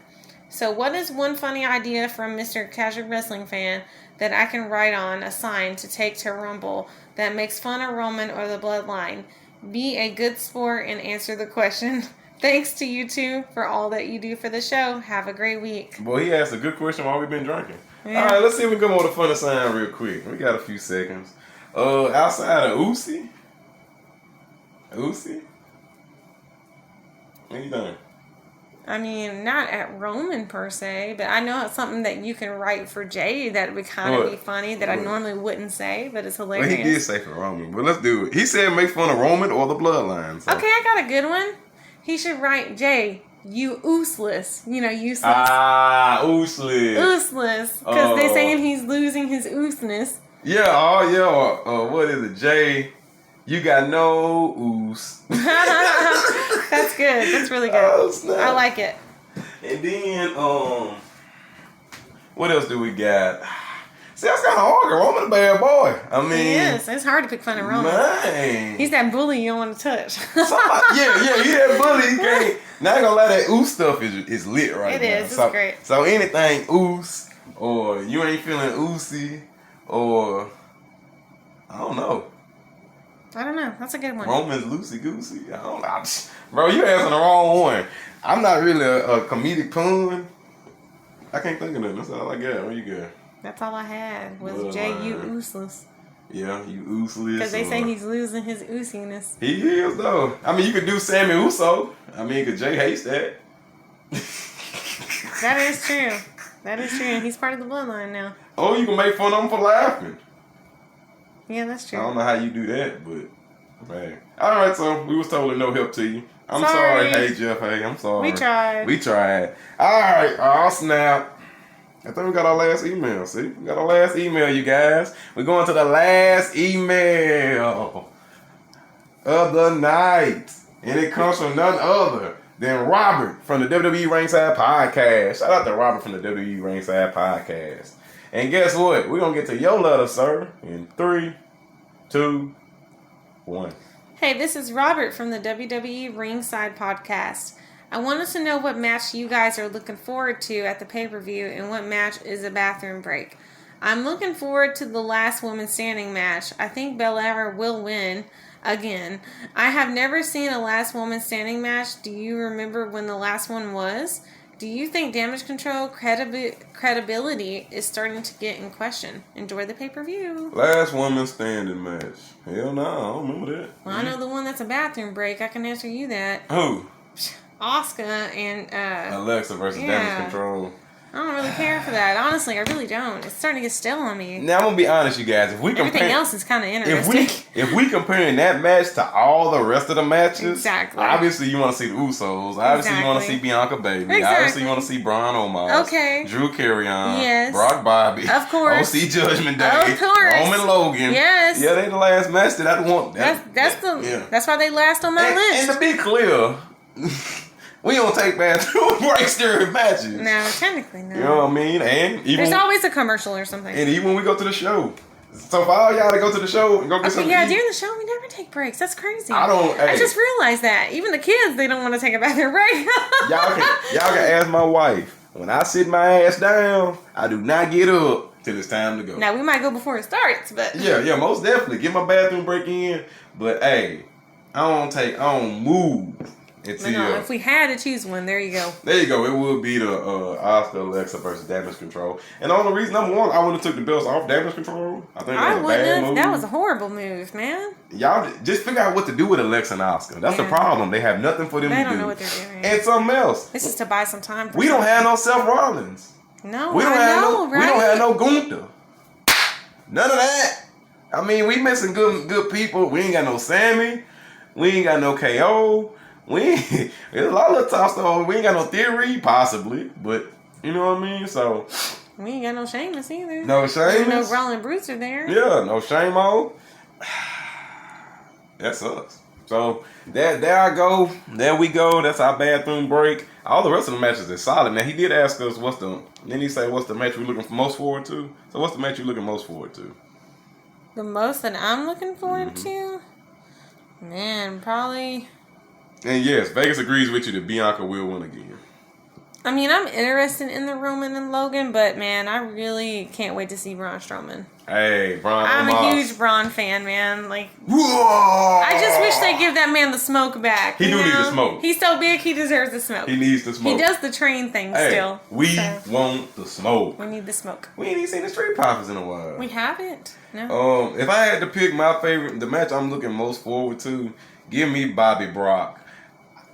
So what is one funny idea from Mr. Casual Wrestling Fan that I can write on a sign to take to Rumble that makes fun of Roman or the Bloodline? Be a good sport and answer the question. Thanks to you two for all that you do for the show. Have a great week. Boy, he asked a good question while we've been drinking. Yeah. All right, let's see if we can come up with a funny sign real quick. We got a few seconds. Outside of Uzi? What you doing? I mean, not at Roman per se, but I know it's something that you can write for Jay that would kind of be funny that I normally wouldn't say, but it's hilarious. Well, he did say for Roman, but let's do it. He said make fun of Roman or the Bloodline. So. Okay, I got a good one. He should write, Jay, you useless. You know, useless. Ah, useless. Useless. Because they saying he's losing his ooseness. Yeah, what is it? Jay, you got no oos. That's good. That's really good. Oh, snap. I like it. And then, what else do we got? See, that's kind of hard. Roman a bad boy. I mean, he is. It's hard to pick fun of Roman. Man. He's that bully you don't want to touch. yeah, he that bully. He can't. Not gonna lie, that oos stuff is lit right now. It is. So, it's great. So anything oos, or you ain't feeling oosy, or I don't know. That's a good one. Roman's loosey goosey. I don't know. Bro, you asking the wrong one. I'm not really a comedic pun. I can't think of nothing. That's all I got. Where you got? That's all I had was Jay, you useless. Yeah, you useless. Because they say he's losing his oosiness. He is, though. I mean, you could do Sammy Uso. I mean, because Jay hates that. That is true. That is true. And he's part of the bloodline now. Oh, you can make fun of him for laughing. Yeah, that's true. I don't know how you do that, but, man. All right, so we was totally no help to you. I'm sorry. Hey, Jeff. Hey, I'm sorry. We tried. All right. Oh, snap. I think we got our last email. See? We got our last email, you guys. We're going to the last email of the night. And it comes from none other than Robert from the WWE Ringside Podcast. Shout out to Robert from the WWE Ringside Podcast. And guess what? We're going to get to your letter, sir, in 3, 2, 1. Hey, this is Robert from the WWE Ringside Podcast. I wanted to know what match you guys are looking forward to at the pay-per-view and what match is a bathroom break. I'm looking forward to the last woman standing match. I think Belair will win again. I have never seen a last woman standing match. Do you remember when the last one was? Do you think Damage Control credibility is starting to get in question? Enjoy the pay-per-view. Last woman standing match. Hell no, I don't remember that. Well, I know the one that's a bathroom break. I can answer you that. Who? Asuka and Alexa versus Damage Control. I don't really care for that. Honestly, I really don't. It's starting to get stale on me. Now I'm gonna be honest, you guys. If we everything else is kind of interesting. If we comparing that match to all the rest of the matches, exactly. Obviously you want to see the Usos. Obviously you want to see Bianca Bailey. Exactly. Obviously you want to see Braun Omos. Okay. Drew Carrion. Yes. Brock Bobby. Of course. OC Judgment Day. Of course. Roman Logan. Yes. Yeah, they the last match that I want. That's why they last on my list. And to be clear. We don't take bathroom breaks during matches. No, technically no. You know what I mean? And even there's always a commercial or something. And even when we go to the show. So for all y'all to go to the show and go get something to eat. During the show we never take breaks. That's crazy. I just realized that. Even the kids, they don't want to take a bathroom break. y'all can ask my wife. When I sit my ass down, I do not get up till it's time to go. Now we might go before it starts, but yeah, most definitely. Get my bathroom break in. But hey, I don't move It's But no, if we had to choose one, there you go. There you go. It would be the Asuka Alexa versus Damage Control. And the only reason, number one, I wouldn't have took the belts off Damage Control. I think that was a bad move. That was a horrible move, man. Y'all just figure out what to do with Alexa and Asuka. That's the problem. They have nothing for them to do. They don't know what they're doing. And something else. This is to buy some time. We don't have no Seth Rollins. No, we don't right? We don't have no Gunther. None of that. I mean, we missing good people. We ain't got no Sammy. We ain't got no KO. There's a lot of top stuff. We ain't got no Theory, possibly, but you know what I mean. So we ain't got no Sheamus either. No Sheamus. No Braun and Bruce are there. Yeah, no Shamo. That sucks. So there I go. There we go. That's our bathroom break. All the rest of the matches is solid. Now he did ask us what's the match we looking most forward to. So what's the match you looking most forward to? The most that I'm looking forward to, man, probably. And yes, Vegas agrees with you that Bianca will win again. I mean, I'm interested in the Roman and Logan, but man, I really can't wait to see Braun Strowman. Hey, Braun. I'm a huge Braun fan, man. Like, I just wish they give that man the smoke back. He do need the smoke. He's so big, he deserves the smoke. He needs the smoke. He does the train thing still. We want the smoke. We need the smoke. We ain't even seen the Street Profits in a while. We haven't. No. If I had to pick my favorite, the match I'm looking most forward to, give me Bobby Brock.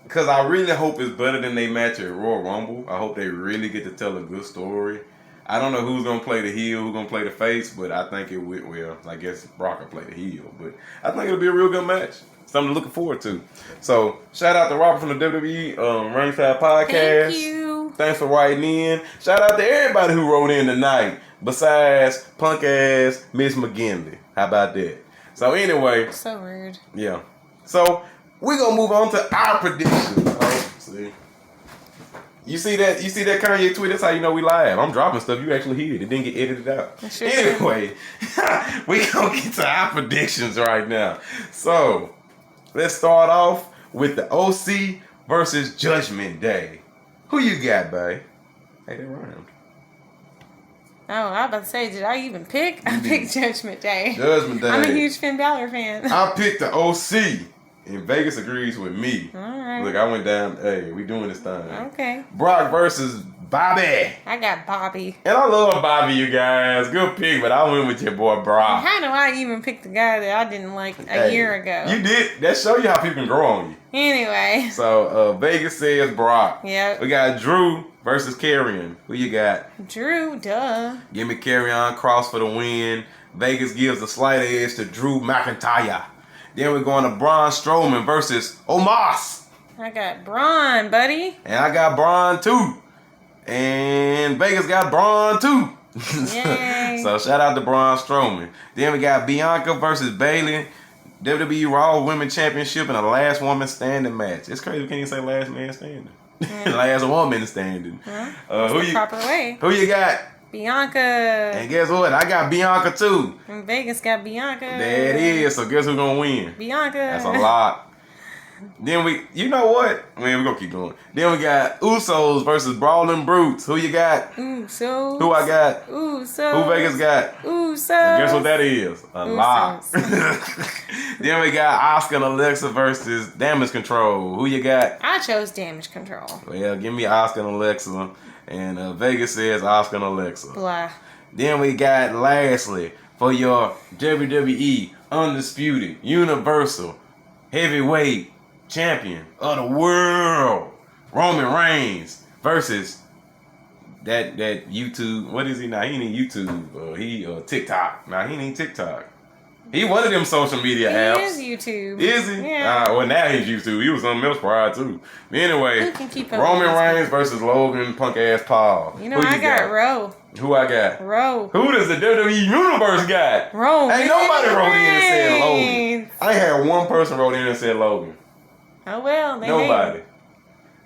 Because I really hope it's better than they match at Royal Rumble. I hope they really get to tell a good story. I don't know who's going to play the heel, who's going to play the face, but I think it will. Well, I guess Brock will play the heel. But I think it'll be a real good match. Something to look forward to. So, shout out to Robert from the WWE Ringside Podcast. Thank you. Thanks for writing in. Shout out to everybody who wrote in tonight, besides punk-ass Miss McGinley. How about that? So, anyway. So rude. Yeah. So, we're going to move on to our predictions. Oh, see. You see that Kanye tweet? That's how you know we live. I'm dropping stuff. You actually hear it. It didn't get edited out. Sure anyway, we going to get to our predictions right now. So, let's start off with the OC versus Judgment Day. Who you got, babe? Hey, that rhymed. Oh, I was about to say, did I even pick? I picked Judgment Day. Judgment Day. I'm a huge Finn Balor fan. I picked the OC. And Vegas agrees with me. All right. Look, I went down. Hey, we doing this thing. Okay. Brock versus Bobby. I got Bobby. And I love Bobby, you guys. Good pick, but I went with your boy Brock. How do I even pick the guy that I didn't like a year ago? You did. That show you how people can grow on you. Anyway. So, Vegas says Brock. Yep. We got Drew versus Karrion. Who you got? Drew, duh. Give me Karrion Kross for the win. Vegas gives a slight edge to Drew McIntyre. Then we're going to Braun Strowman versus Omos. I got Braun, buddy. And I got Braun too. And Vegas got Braun too. Yay. So shout out to Braun Strowman. Then we got Bianca versus Bayley. WWE Raw Women's Championship in a last woman standing match. It's crazy we can't even say last man standing. Last woman standing. That's the proper way. Who you got? Bianca. And guess what? I got Bianca too. And Vegas got Bianca. There it is. So guess who's gonna win? Bianca. That's a lot. Then you know what? Man, we're gonna keep going. Then we got Usos versus Brawling Brutes. Who you got? Usos. Who I got? Usos. Who Vegas got? Usos. And guess what that is? A Usos. lot. Then we got Asuka and Alexa versus Damage Control. Who you got? I chose Damage Control. Well, give me Asuka and Alexa. And Vegas says Asuka and Alexa. Blah. Then we got lastly for your WWE Undisputed Universal Heavyweight Champion of the World, Roman Reigns versus that YouTube. What is he now? He ain't YouTube. He TikTok. Nah, he ain't TikTok. He one of them social media apps. He is YouTube. Is he? Yeah. Well, now he's YouTube. He was something else prior too. But anyway, Who can keep up Roman with Reigns versus Logan Punk Ass Paul. You know, I got Roe. Who I got? Roe. Who does the WWE Universe got? Roe. Ain't nobody wrote in and said Logan. I ain't had one person wrote in and said Logan. Oh well, they Nobody.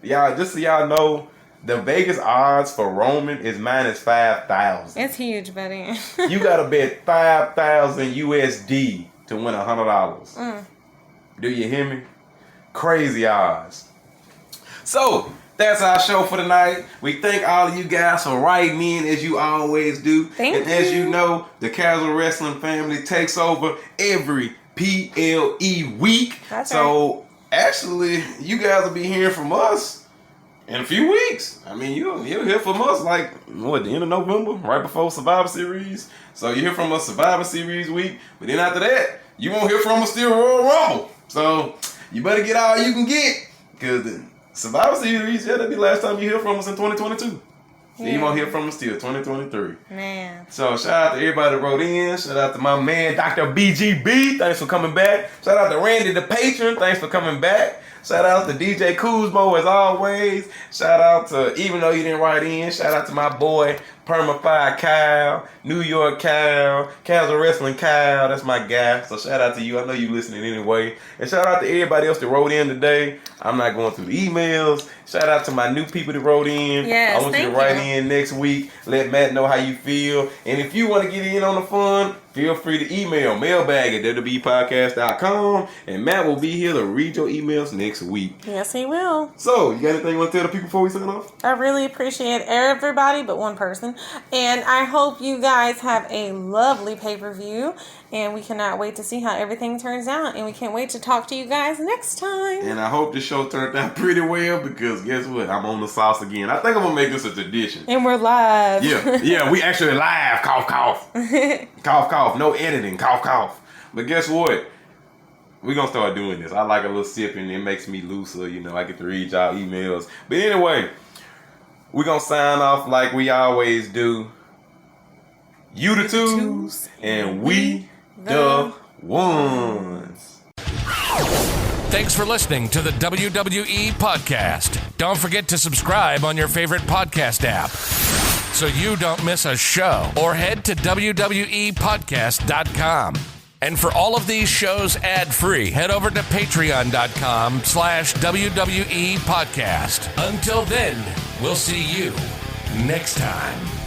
Y'all, just so y'all know, the Vegas odds for Roman is minus 5,000. It's huge, buddy. You gotta bet 5,000 USD to win $100. Do you hear me? Crazy odds. So that's our show for tonight. We thank all of you guys for writing in as you always do. Thank you. As you know, the Casual Wrestling family takes over every PLE week. That's so actually, you guys will be hearing from us in a few weeks. I mean, you'll hear from us like, the end of November, right before Survivor Series. So you hear from us Survivor Series week, but then after that, you won't hear from us till Royal Rumble. So you better get all you can get, because the Survivor Series, that'll be the last time you hear from us in 2022. Yeah. You won't hear from us till 2023. Man. So shout out to everybody that wrote in. Shout out to my man, Dr. BGB. Thanks for coming back. Shout out to Randy the Patron. Thanks for coming back. Shout out to DJ Kuzmo as always. Shout out to, even though you didn't write in, shout out to my boy, Permafire Kyle, New York Kyle, Casual Wrestling Kyle. That's my guy. So shout out to you. I know you listening anyway. And shout out to everybody else that wrote in today. I'm not going through the emails. Shout out to my new people that wrote in. Yes, I want you to write in next week. Let Matt know how you feel. And if you want to get in on the fun, feel free to email mailbag@wwepodcast.com. And Matt will be here to read your emails next week. Yes, he will. So, you got anything you want to tell the people before we sign off? I really appreciate everybody but one person. And I hope you guys have a lovely pay-per-view. And we cannot wait to see how everything turns out. And we can't wait to talk to you guys next time. And I hope the show turned out pretty well, because guess what? I'm on the sauce again. I think I'm going to make this a tradition. And we're live. Yeah, we actually live. Cough, cough. Cough, cough. No editing. Cough, cough. But guess what? We're going to start doing this. I like a little sipping. It makes me looser. You know, I get to read y'all emails. But anyway, we're going to sign off like we always do. You the twos, and we the ones. Thanks for listening to the WWE Podcast. Don't forget to subscribe on your favorite podcast app so you don't miss a show, or head to wwepodcast.com. And for all of these shows ad-free, head over to patreon.com/WWE Podcast. Until then, we'll see you next time.